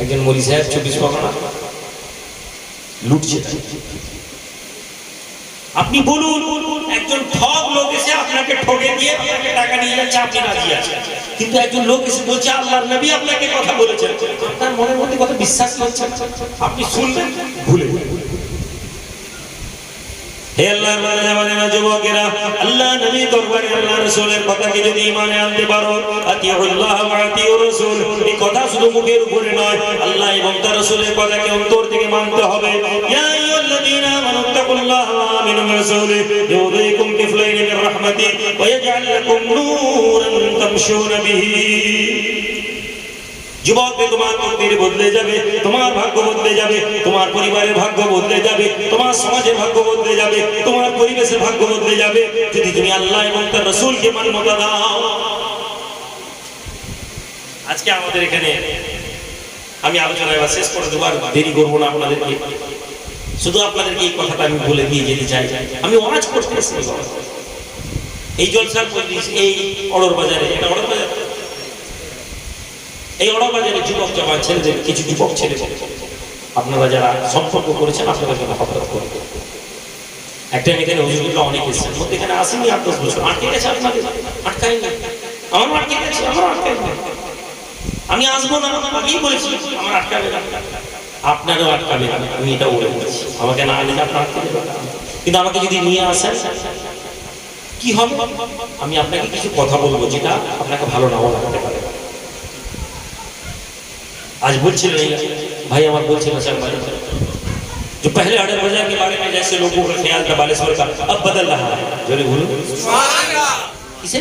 একজন মৌলভী সাহেব 24 পরগনা লুটছে। আপনি বলুন একজন ঠক লোক এসে আপনাকে ঠকে দিয়ে আপনাকে টাকা নিয়ে যাচ্ছে, আপনি রাজি আছেন। কিন্তু একজন লোক এসে বলছে আল্লাহর নবী আপনাকে কথা বলেছেন, আপনার মনের মধ্যে কথা বিশ্বাস করছেন, আপনি শুনবেন ভুলে। হে আল্লাহর বান্দারা যুবকেরা, আল্লাহ নবী দরবারে আল্লাহ রাসূলের কথাকে যদি ঈমানে আনতে পারো, আতিউল্লাহ ওয়া আতিউর রাসূল, এই কথা শুধু মুখের উপরে নয়, আল্লাহ এবং তার রাসূলের কথাকে অন্তর থেকে মানতে হবে। ইয়া আইয়ুহাল্লাযীনা আমানু তাকুল্লাহা ওয়া আমিনু বিরাসূলিহি ইউযিকুম কিফলাইনি মির রাহমাতিহি ওয়া ইয়াজআল লাকুম নূরান তামশুনা বিহি। যুবক, তোমার তকদীর বদলে যাবে, তোমার ভাগ্য বদলে যাবে, তোমার পরিবারের ভাগ্য বদলে যাবে, তোমার সমাজের ভাগ্য বদলে যাবে, তোমার পরিবেশের ভাগ্য বদলে যাবে যদি তুমি আল্লাহ এবং তার রাসূলকে মান্যতা দাও। আজকে আমাদের এখানে আমি আলোচনা এবার শেষ করে দেবো, আর দেরি করবো না আপনাদেরকে। শুধু আপনাদেরকে এই কথাটা আমি বলে দিয়ে যেতে চাই, আমি ওয়াজ করতে এসেছি এই জলসার মজলিস, এই অড়র বাজারে, এটা অড়র বাজার, এই অড়বাজারে যুবক জওয়ান ছেলেদের, কিছু যুবক ছেলে আপনারা যারা সম্পর্ক করেছেন আপনাদের জন্য হঠাৎ করে একটা এখানে হুজুরগুলো অনেক এসেছেন, মধ্যে এখানে আসেনি 8-10 বছর, আটকে গেছে আপনাদের, আটকায়নি, আমারও আটকে গেছে, আমারও আটকায়নি। আমি আসবো না, আগেই বলেছি আমার আটকাবে না, আপনারও আটকাবে না, আমি এটা বলে বলেছি। আমাকে না আনলে আপনার আটকাবে না, কিন্তু আমাকে যদি নিয়ে আসেন কি হবে? আমি আপনাকে কিছু কথা বলবো যেটা আপনাকে ভালো নাও লাগতে পারে। आज बोलছিলেন भाई আমার बोलছিলেন सर भाई जो पहले ऑर्डर बाजार के बारे में जैसे लोगों का ख्याल था बालेश्वर का अब बदल रहा है। जोरे बोलो सुभान अल्लाह। किसे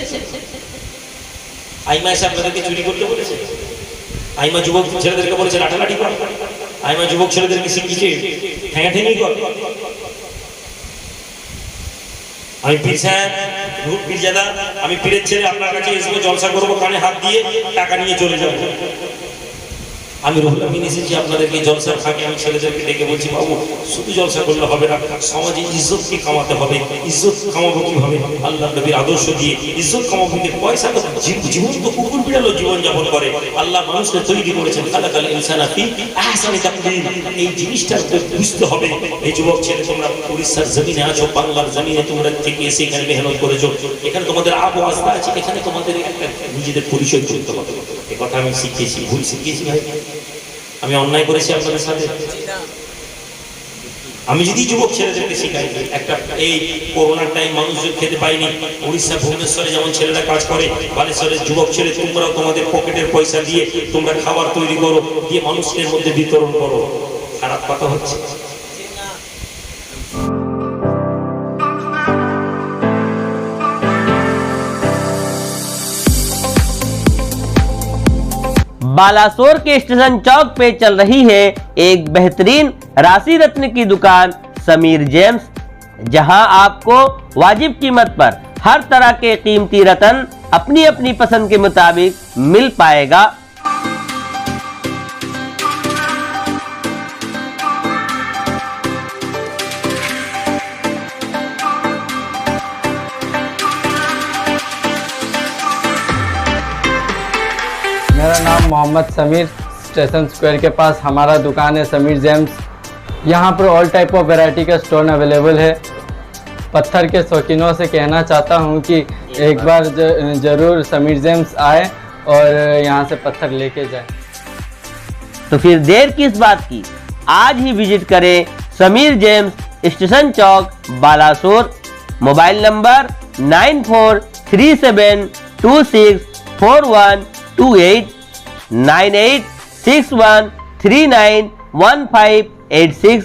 आईमा ऐसा আপনাদেরকে চুরি করতে বলেছে? আইমা যুবক ছেলেদেরকে বলেছে লাঠালাঠি কর, আইমা যুবক ছেলেদেরকে শিখিয়েছে ঠ্যাঙাঠ্যাঙি কর। আমি পীর সাহেব পীরজাদা, আমি পীরের ছেলে, আপনার কাছে এসে জলসা করবো, কানে হাত দিয়ে টাকা নিয়ে চলে যাবো। আমি রুহুল আমিন এসেছি আপনাদেরকে জলসার ফাঁকে আমি ছেলেদেরকে ডেকে বলছি বাবু শুধু জলসা করলে হবে না, সমাজে ইজ্জতকে কামাতে হবে। ইজ্জত কামাবো কিভাবে? আল্লাহ নবীর আদর্শ দিয়ে ইজ্জত কামাবো। পয়সা তো জীবন তো কুকুর বিড়ালও জীবন যাপন করে। আল্লাহ মানুষকে তৈরি করেছেন খালাকাল ইনসানা ফি আহসানি তাকওয়িম। এই জিনিসটা বুঝতে হবে। এই যুবক ছেলে তোমরা উড়িষ্যার জমিনে আছো, বাংলার জমিনে তোমরা থেকে এসে এখানে মেহনত করেছো, এখানে তোমাদের আবু আস্থা আছে, এখানে তোমাদের একটা নিজেদের পরিচয় করতে হবে। এই কথা আমি শিখিয়েছি, ভুল শিখিয়েছি ভাই? আমি অন্যায় করেছি আপনাদের সাথে? আমি যদি যুবক ছেলেদেরকে শিখাই, একটা এই করোনার টাইম মানুষজন খেতে পায়নি, উড়িষ্যা ভুবনেশ্বরে যেমন ছেলেরা কাজ করে, বালেশ্বরের যুবক ছেলে তোমরাও তোমাদের পকেটের পয়সা দিয়ে তোমরা খাবার তৈরি করো, দিয়ে মানুষের মধ্যে বিতরণ করো। খারাপ কথা হচ্ছে? बालासोर के स्टेशन चौक पे चल रही है एक बेहतरीन राशि रत्न की दुकान समीर जेम्स, जहां आपको वाजिब कीमत पर हर तरह के कीमती रत्न अपनी अपनी पसंद के मुताबिक मिल पाएगा। मेरा नाम मोहम्मद समीर, स्टेशन स्क्वायर के पास हमारा दुकान है समीर जेम्स। यहाँ पर ऑल टाइप ऑफ वैरायटी का स्टोन अवेलेबल है। पत्थर के शौकीनों से कहना चाहता हूँ कि एक बार ज़रूर समीर जेम्स आए और यहाँ से पत्थर लेके जाए। तो फिर देर किस बात की, आज ही विजिट करें Sameer James, station Chowk, Balasore. Mobile number 9437264128 9861391586।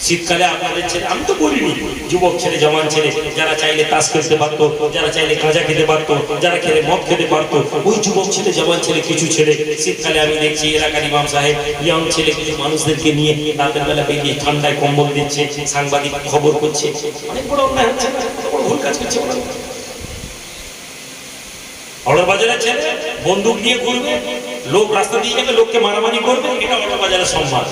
শীতকালে আপনাদের ছেলে, আমি তো বলিনি, যুবক ছেলে জওয়ান ছেলে যারা চাইলে তাস খেলতে পারতো, যারা চাইলে গাঁজা খেতে পারতো, যারা খেলে মদ খেতে পারতো, ওই যুবক ছেলে জওয়ান ছেলে কিছু ছেলে শীতকালে আমি দেখছি এলাকার ইমাম সাহেব ইয়ং ছেলে কিছু মানুষদেরকে নিয়ে রাতের বেলা বেরিয়ে ঠান্ডায় কম্বল দিচ্ছে, সাংবাদিক খবর করছে। অনেক বড় অন্যায় হচ্ছে, বড় ভুল কাজ করছে। অর্ডার বাজারের ছেলে বন্দুক নিয়ে ঘুরবে, লোক রাস্তা দিয়ে যাবে, লোককে মারামারি করবে, এটা অর্ডার বাজারের সম্মান।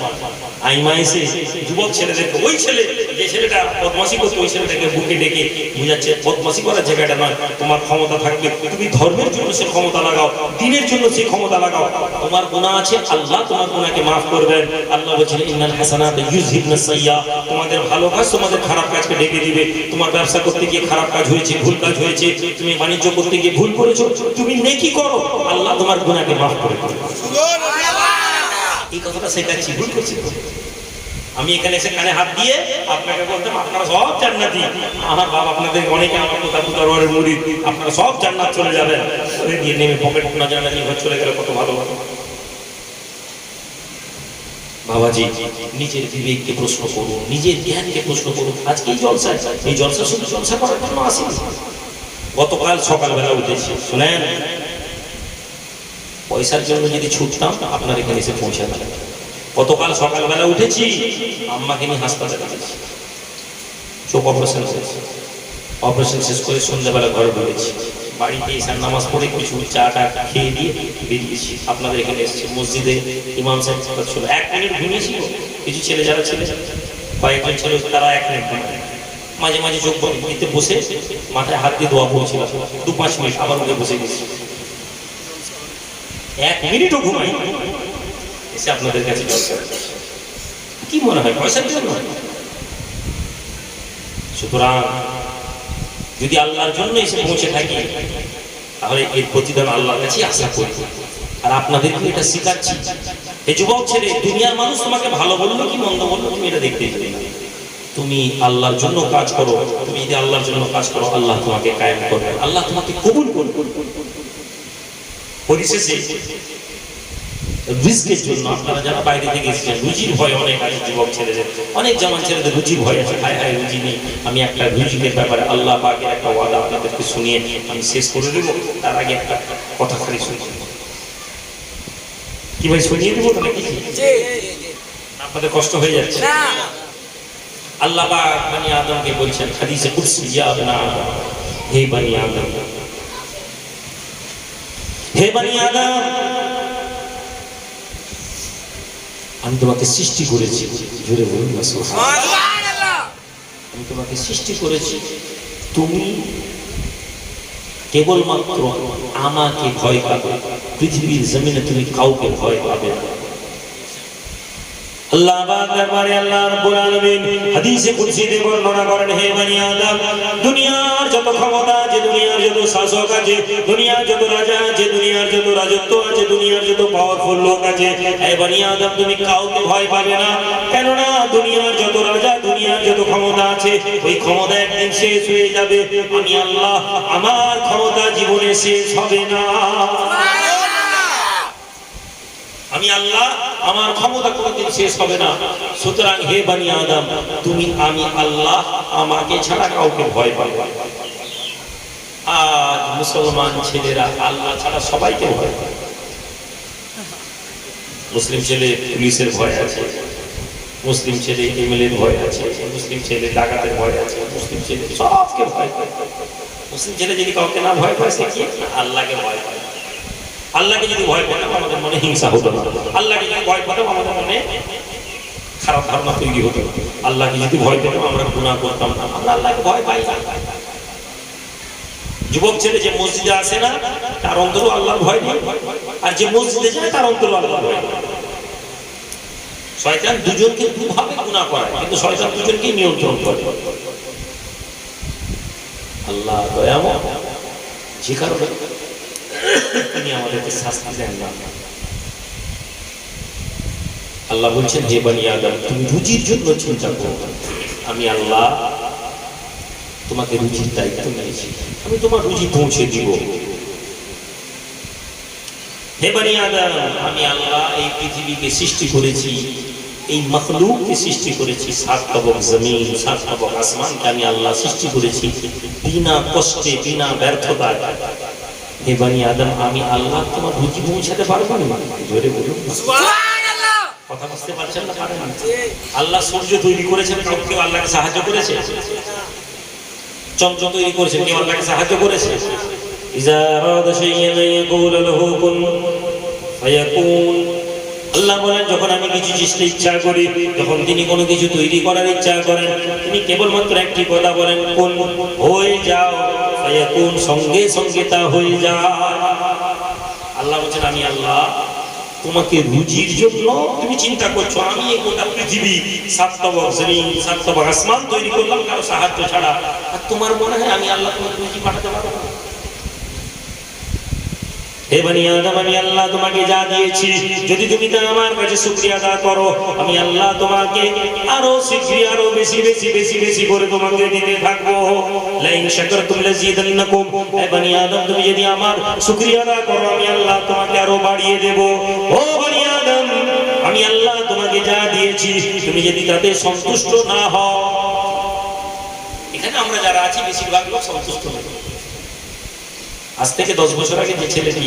আইমা এসে যুবক ছেলেদেরকে, ওই ছেলে যে ছেলেটা বদমাশি করতো ওই ছেলেটাকে বুকে ডেকে বুঝাচ্ছে বদমাশি করার জায়গাটা নয়, তোমার ক্ষমতা থাকবে, তুমি ধর্মের জন্য সে ক্ষমতা লাগাও, দ্বীনের জন্য সে ক্ষমতা লাগাও। তোমার গুনাহ আছে, আল্লাহ তোমার গুনাহকে মাফ করবেন। আল্লাহ বলেছেন ইন্নাল হাসানাত ইউযহিবনাস সাইয়্যাত, তোমাদের ভালো কাজ তোমাদের খারাপ কাজকে ঢেকে দিবে। তোমার ব্যবসা করতে গিয়ে খারাপ কাজ হয়েছে, ভুল কাজ হয়েছে, তুমি বাণিজ্য করতে গিয়ে ভুল করেছো, তুমি নেকি করো, আল্লাহ তোমার গুনাহকে মাফ করে দেবে। এই কথাটা শেখাচ্ছি, ভুল করছি। আমি এখানে এসে কানে হাত দিয়ে আপনাকে বলতাম আপনারা সব জান্নাতি, আমার বাবা আপনাদের অনেকে আমার তো তাবু দরবারের মুরিদ, আপনারা সব জান্নাত চলে যাবেন। দিয়ে নেমে পকেট না জানা নিয়ে ঘর চলে গেলে কত ভালো ভালো। বাবাজি নিজের বিবেককে প্রশ্ন করুন, নিজের জ্ঞানকে প্রশ্ন করুন। আজকে এই জলসা, এই জলসা শুধু জলসা করার জন্য আসি। গতকাল সকালবেলা উঠেছি, শুনেন, পয়সার জন্য যদি ছুটতাম আপনার এখানে এসে পৌঁছাতাম। গতকাল সকালবেলা উঠেছি, আম্মাকে নিয়ে হাসপাতালে গেছি, চোখ অপারেশন হয়েছে। অপারেশন শেষ করে সন্ধ্যাবেলা ঘরে ঢুকেছি, বাড়িতে এসে নামাজ পড়ে কিছু চা টা খেয়ে দিয়ে বেরিয়েছি। আপনাদের এখানে এসেছি, মসজিদে ইমাম সাহেব ছিল, 1 মিনিট ঘুমিয়েছিল। কিছু ছেলে যারা ছিল, কয়েকজন ছিল, তারা 1 মিনিট ঘুমিয়ে মাঝে মাঝে চোখ বন্ধ বসে মাথায় হাত দিয়ে দোয়া পড়ছিল। 2-5 মিনিট আবার উঠে বসে গেছি, 1 মিনিটও ঘুমাই। এসে আপনাদের কাছে কি মনে হয় পয়সার জন্য? সুতরাং যদি আল্লাহর জন্য এসে পৌঁছে থাকি তাহলে এর প্রতিদান আল্লাহর কাছে আশা করি। আর আপনাদেরকে এটা শেখাচ্ছি। এই যুবক ছেলে, দুনিয়ার মানুষ তোমাকে ভালো বললো কি মন্দ বললো তুমি এটা দেখতেই যাবে না। তুমি আল্লাহর জন্য কাজ করো। তুমি যদি আল্লাহর জন্য কাজ করো, আল্লাহ তোমাকে কায়েম করবে, আল্লাহ তোমাকে কবুল করবে। পরিশেষে রিস্কের জন্য আপনারা যারা বাইরে থেকে এসেছেন, রুজির ভয় অনেক আছে যুবক ছেলেদের, অনেক জামান ছেলেদের রুজির ভয় আছে। হায় হায় রুজি নেই। আমি একটা রুজিকের ব্যাপারে আল্লাহ পাকের একটা ওয়াদা আপনাদেরকে শুনিয়ে আমি শেষ করে দেবো। তার আগে একটা কথা খালি শুনি। কি ভাই শুনিয়ে দেবো তো নাকি? আপনাদের কষ্ট হয়ে যাচ্ছে? আল্লাহ পাক বনি আদমকে বলছেন হাদিসে কুদসি, ইয়া বনি আদম, হে বনি আদম, হে বনি আদম, আমি তোমাকে সৃষ্টি করেছি। জোরে বলুন না সুবহানাল্লাহ। আমি তোমাকে সৃষ্টি করেছি, তুমি কেবলমাত্র আমাকে ভয় পাবে, পৃথিবীর জমিনে তুমি কাউকে ভয় পাবে না। আল্লাহ পাক দরবারে আল্লাহ রাব্বুল আলামিন হাদিসে কুদসিতে বর্ণনা করেন, হে বনি আদম, দুনিয়ার যত ক্ষমতা আছে, দুনিয়ার যত শাসক আছে, দুনিয়ার যত রাজা আছে, দুনিয়ার যত রাজত্ব আছে, দুনিয়ার যত পাওয়ারফুল লোক আছে, হে বনি আদম তুমি কাউকে ভয় পাবে না। কেননা দুনিয়ার যত রাজা, দুনিয়ার যত ক্ষমতা আছে, ওই ক্ষমতা একদিন শেষ হয়ে যাবে। আমি আল্লাহ, আমার ক্ষমতা জীবনে শেষ হবে না। আমি আল্লাহ, আমার ক্ষমতা কোনোদিন শেষ হবে না। সুতরাং হে বনি আদম, তুমি আমি আল্লাহ, আমাকে ছাড়া কাউকে ভয় পাবে না। আজ মুসলমান ছেলেরা আল্লাহ ছাড়া সবাইকে ভয় পায়। মুসলিম ছেলে পুলিশের ভয় আছে, মুসলিম ছেলে এমএলএর ভয় আছে, মুসলিম ছেলে ডাকাতের ভয় আছে, মুসলিম ছেলে সবকে ভয় পায়। মুসলিম ছেলে যদি কাউকে না ভয় পায়, সে কি আল্লাহকে ভয় পায়। আল্লাহকে যদি ভয় পেতাম আমাদের মনে হিংসা হতো না। আল্লাহকে যদি ভয় পেতাম আমাদের মনে খারাপ ধারণা তৈরি হতো। আল্লাহকে যদি ভয় পেতাম আমরা গুনাহ করতাম না। আমরা আল্লাহকে ভয় পাই না। যুবক ছেলে যে মসজিদে আসে না, তার অন্তরে আল্লাহর ভয় নেই, আর যে মসজিদে যায় তার অন্তরে আল্লাহর ভয় নেই। শয়তান দুজনকে দুভাবে গুনাহ করায়, কিন্তু শয়তান দুজনকেই নিয়ন্ত্রণ করে। আল্লাহ দয়াময়, যে কারণে তিনি আমাদেরকে শাস্তি দেন না। আল্লাহ বলছেন, হে বনি আদম, তুমি রুজির জন্য চিন্তা করো। আমি আল্লাহ তোমাকে রুজির দায়িত্ব নিয়েছি, আমি তোমার রুজি পৌঁছে দিব। হে বনি আদম, আমি আল্লাহ এই পৃথিবীকে সৃষ্টি করেছি, এই মখলুককে সৃষ্টি করেছি, 7 তবক জমিন, 7 তবক আসমানকে আমি আল্লাহ সৃষ্টি করেছি বিনা কষ্টে, বিনা ব্যর্থতায়। হে বনি আদম, আমি আল্লাহ তোমার রুজি পৌঁছাতে পারবো না। জোরে বলুন সুবহানাল্লাহ। কথা বুঝতে পারছেন না? পারেন না? আল্লাহ সূর্য তৈরি করেছেন, কেউ আল্লাহকে সাহায্য করেছে? চন্দ্র তৈরি করেছেন, কেউ আল্লাহকে সাহায্য করেছে? ইজা আরাদা শাইআন ইয়াকুল লাহু কুন ফায়াকুন। আল্লাহ বলেন, যখন আমি কিছু জিনিস ইচ্ছা করি, যখন তিনি কোনো কিছু তৈরি করার ইচ্ছা করেন, তিনি কেবলমাত্র একটি কথা বলেন, কুন, হয়ে যাও। ফায়াকুন, সঙ্গে সঙ্গে তা হয়ে যায়। আল্লাহ বলেন, আমি আল্লাহ তোমাকে রুজির জন্য তুমি চিন্তা করছো, আমি এই গোটা পৃথিবী 7 তবক জমিন, 7 তবক আসমান তৈরি করলাম কারো সাহায্য ছাড়া, আর তোমার মনে হয় আমি আল্লাহ তোমাকে রুজি পাঠাতে পারবো না? হে বনি আদম, আমি আল্লাহ তোমাকে যা দিয়েছি, যদি তুমি তা আমার কাছে শুকরিয়া আদা করো, আমি আল্লাহ তোমাকে আরো শীঘ্রই আরো বেশি বেশি বেশি বেশি করে তোমাকে দিতে থাকবো। লাইন শাকারতুম লাযিদান্নাকুম। হে বনি আদম, তুমি যদি আমার শুকরিয়া আদা করো, আমি আল্লাহ তোমাকে আরো বাড়িয়ে দেব। ও বনি আদম, আমি আল্লাহ তোমাকে যা দিয়েছি, তুমি যদি তাতে সন্তুষ্ট না হও, এখানে আমরা যারা আছি বেশিরভাগ লোক সন্তুষ্ট নই। আজ থেকে 10 বছর আগে যে ছেলেটি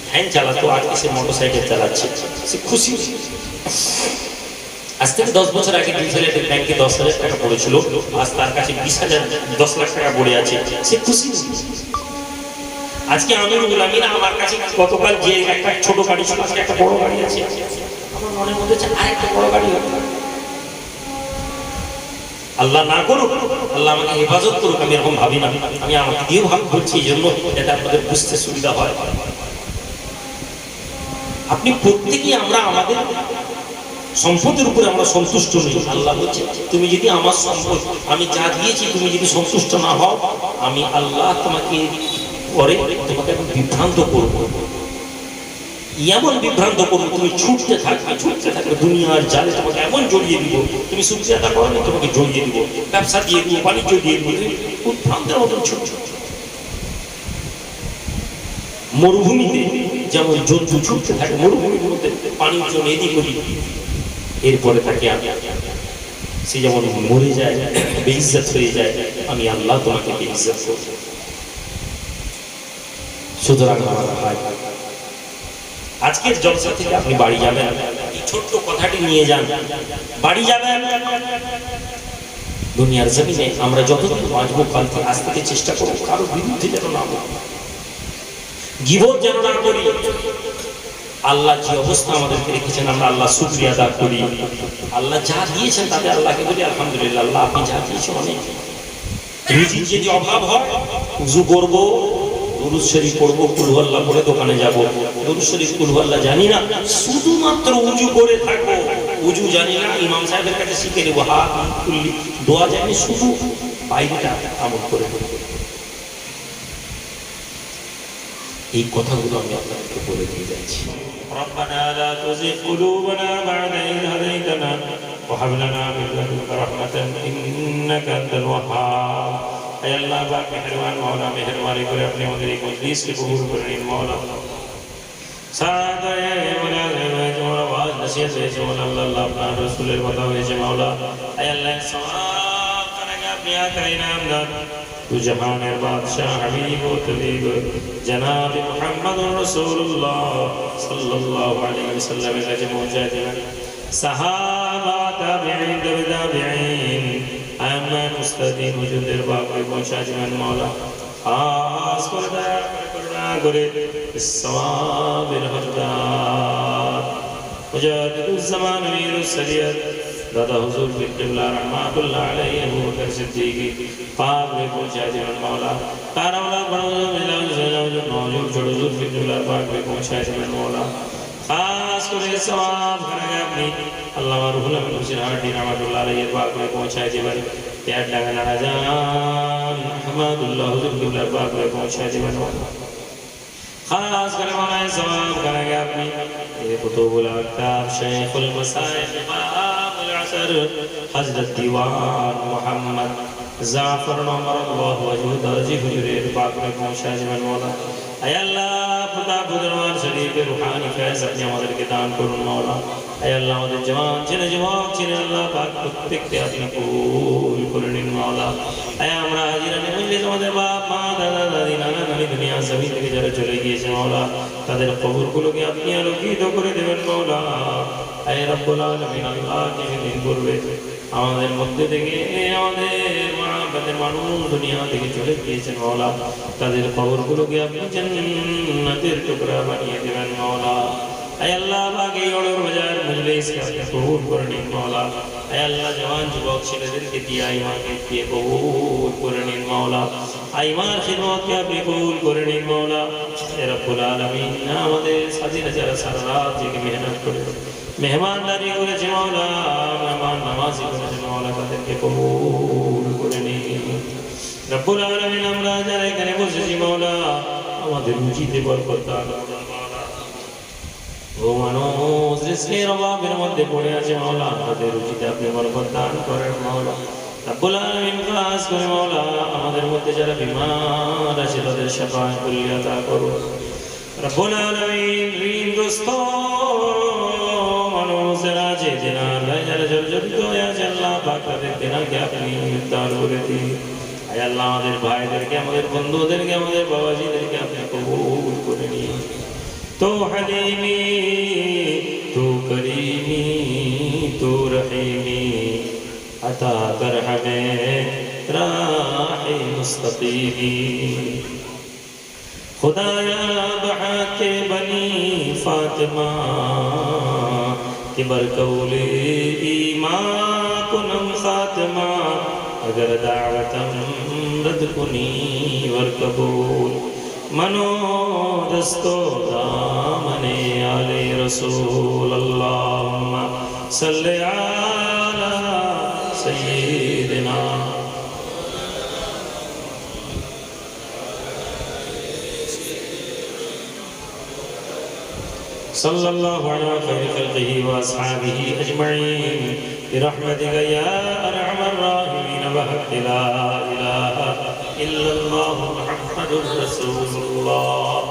ভ্যান চালাতো, আজকে সে মোটরসাইকেল চালাচ্ছে, সে খুশি। আজ থেকে 10 বছর আগে যে ছেলেটির ব্যাংকে 10,000 টাকা পড়েছিল, আজ তার কাছে 10 লাখ টাকা পড়ে আছে, সে খুশি। আজকে আমিরুল আমিন আমার কাছে গতকাল যে একটা ছোট গাড়ি ছিল, আজকে একটা বড় গাড়ি আছে। আমার মনের মধ্যে আরেকটা বড় গাড়ি হবে। আল্লাহ না করুক, আল্লাহ আমাকে হেফাজত করুক, আমি এরকম ভাবি না। আমি আমাকে দিয়েও ভাব বলছি এই জন্য, যাতে আপনাদের বুঝতে সুবিধা হয়। আপনি প্রত্যেকেই আমরা আমাদের সম্পদের উপরে আমরা সন্তুষ্ট নই। আল্লাহ বলছে, তুমি যদি আমার সম্পদ আমি যা দিয়েছি তুমি যদি সন্তুষ্ট না হও, আমি আল্লাহ তোমাকে পরে তোমাকে আমি বিভ্রান্ত করব। এমন বিভ্রান্ত করবো, তুমি ছুটতে থাকবে দুনিয়ার জালে, তোমাকে এমন জড়িয়ে দিব, তুমি শুক্রিয়া আদা করো না, তোমাকে জড়িয়ে দিব, ব্যবসা দিয়ে দিব, বাণিজ্য দিয়ে দিব, তুমি উৎভ্রান্তের মতন ছুট। মরুভূমিতে যেমন জন্তু ছুটতে থাকে, মরুভূমির মধ্যে পানির জন্য এদিক ওদিক, এরপরে তাকে সে যেমন মরে যায়, বেইজ্জত হয়ে যায়, আমি আল্লাহ তোমাকে বেইজ্জত করব। সুতরাং আমার ভাই, আজকের জলসা থেকে আপনি বাড়ি যাবেন, এই ছোট্ট কথাটি নিয়ে যান, বাড়ি যাবেন। দুনিয়ার জমিনে আমরা যতদিন বাঁচবো, কালকে আজ থেকে চেষ্টা করবো কারো বিরুদ্ধে যেন না বলি, গীবত যেন না করি। আল্লাহ যে অবস্থা আমাদেরকে রেখেছেন, আমরা আল্লাহ শুকরিয়া আদা করি। আল্লাহ যা দিয়েছেন তাতে আল্লাহকে বলি আলহামদুলিল্লাহ, আল্লাহ আপনি যা দিয়েছেন অনেক। রুজির যদি অভাব হয়, উযু করবো, দুরূদ শরীফ পড়বো, কুল আল্লাহ পড়ে দোকানে যাবো, দুরূদ শরীফ কুল আল্লাহ জানি না, শুধুমাত্র উযু করে থাকবো। উযু জানি না, ইমাম সাহেবের কাছে শিখে নেবো, হাত খুললি দোয়া জানি, শুধু বাইরেটা আমল করে দেবো। এই কথাগুলো আমি আপনাদেরকে বলে দিয়ে যাচ্ছি। ربنا لا تزغ قلوبنا بعد إذ هديتنا وهب لنا من لدنك رحمة إنك أنت الوهاب। ऐ अल्लाह पाक मेहरबान मौला, मेहरबानी करे अपने আমাদের এই মজলিস কে কবুল করে নিন मौला। সাদ এ মৌলা, তোমার আওয়াজ নসিহত হয়েছে मौला, আল্লাহ আপনার রাসূলের কথা হয়েছে मौला। ऐ अल्लाह सवाब करेगा अपने आका इनाम दान, तू जहानेर बादशाह हबीब व तबीब जनाब मुहम्मद रसूलुल्लाह सल्लल्लाहु अलैहि वसल्लम এর কাছে পৌঁছে দিলেন। সাহাবা তাবিঈন তাবিঈন আম্মা মুস্তাদিন হুজুরদের বাপে পৌঁছে দিলেন मौला। খাস করে দয়া করে করুণা করে সওয়াবের হকদার মুজাদ্দিদুজ জামান আমিরুস শরিয়ত दादा हुजूर बिल्ला रहमतुल्लाह अलैहि अबू बकर सिद्दीकी पाक में पहुंचा दिया मौला। तारावला बड़ो मिलाओ जो मौजूद छोड़ो हुजूर बिल्ला पाक में पहुंचा दिया मौला। खास करे सवाब करेगा अपनी अल्लाह रुहुल अमीन हुसैन हाडी रहमतुल्लाह अलैहि पाक में पहुंचा दिया। प्यार लगना जान रहमतुल्लाह हुजूर बिल्ला पाक में पहुंचा दिया मौला। खास करे मौला सवाब करेगा अपनी ये कुतुबुल अक्ताब शेखुल मसाइल हजरत दीवान मोहम्मद जाफर नमरल्लाह वजहु दर्जी हुजूरेर पाक में पहुंचा दिবেন मौला। ऐ अल्लाह प्रताप दरबार शरीफ के रूहानी फैज अपने আমাদেরকে দান করুন मौला। ऐ अल्लाह আমাদের जवान ছেলে যুবক ছেলে আল্লাহ পাক প্রত্যেককে আপনি কবুল করে নিন मौला। ऐ আমরা হাজিরানে মজলিস আমাদের বাপ মা দাদা দাদি নানা নানি দুনিয়া জমিন থেকে যারা চলে গিয়েছে मौला, তাদের কবরগুলোকে আপনি আলোকিত করে দেবেন मौला। ऐ रब्बुल आलमीन আল্লাহ কিছুদিন পূর্বে আমাদের মধ্যে থেকে আমাদের মহাব্বতের মানুষ দুনিয়া থেকে চলে গিয়েছেন मौला, তাদের কবরগুলোকে আপনি জান্নাতের টুকরা বানিয়ে দেবেন मौला। ऐ अल्लाह बाकी और बाजार मजलिस के अपने कबूल कर निन मौला। ऐ अल्लाह जवान जुबाक ছেলেদেরকে দিয়ে ईमान के कबूल করে নিন मौला। ईमान खिदमत के अपने कबूल করে নিন मौला। ऐ रब्बुल आलमीन আমাদের সাথীরা যারা সারা রাত জেগে মেহনত করে মেহমানদারি করেছে मौला, মেহমান নামাজি করেছে मौला, তাদেরকে কবুল করে নিন। রব্বুল আলামিন আমরা যারা এখানে বসেছি मौला, আমাদের রুজিতে বরকত দান করুন मौला। ও মানুষ রিজকের অভাবের মধ্যে পড়ে আছে मौला, তাদের রুজিতে আপনি বরকত দান করেন मौला। রব্বুল আলামিন খাস করে मौला আমাদের মধ্যে যারা বিমার আছে তাদের শিফা কুল্লিয়া আতা করুন। রব্বুল আলামিন ঋণগ্রস্ত মানুষেরা যে দিনার ভাই যারা জর্জরিত হয়ে আছে আল্লাহ পাক তাদের দিনাকে আপনি উদ্ধার করে দিন। আয় আল্লাহ আমাদের ভাইদেরকে আমাদের বন্ধুদেরকে আমাদের বাবাজিদেরকে আপনি কবুল করে নিন। तो हलीमी तो करीमी तो रहीमी अता कर हमें राह मुस्तकीमी। खुदाया बहाक बनी फातिमा कि बरकौले ईमा कुनम खातिमा अगर दावतम रद कुनी वर कबूल मनो दस्तो दामने आले रसूल अल्लाहुम्मा सल्ली अला सय्यिदिना। सल्लल्लाहु अलैहि खैर खल्क़िही व अस्हाबिही अजमईन बिरहमतिक या अरहमर राहिमीन व हक़्क़ि ला इलाहा इल्लल्लाहु मुहम्मदुर रसूलुल्लाह।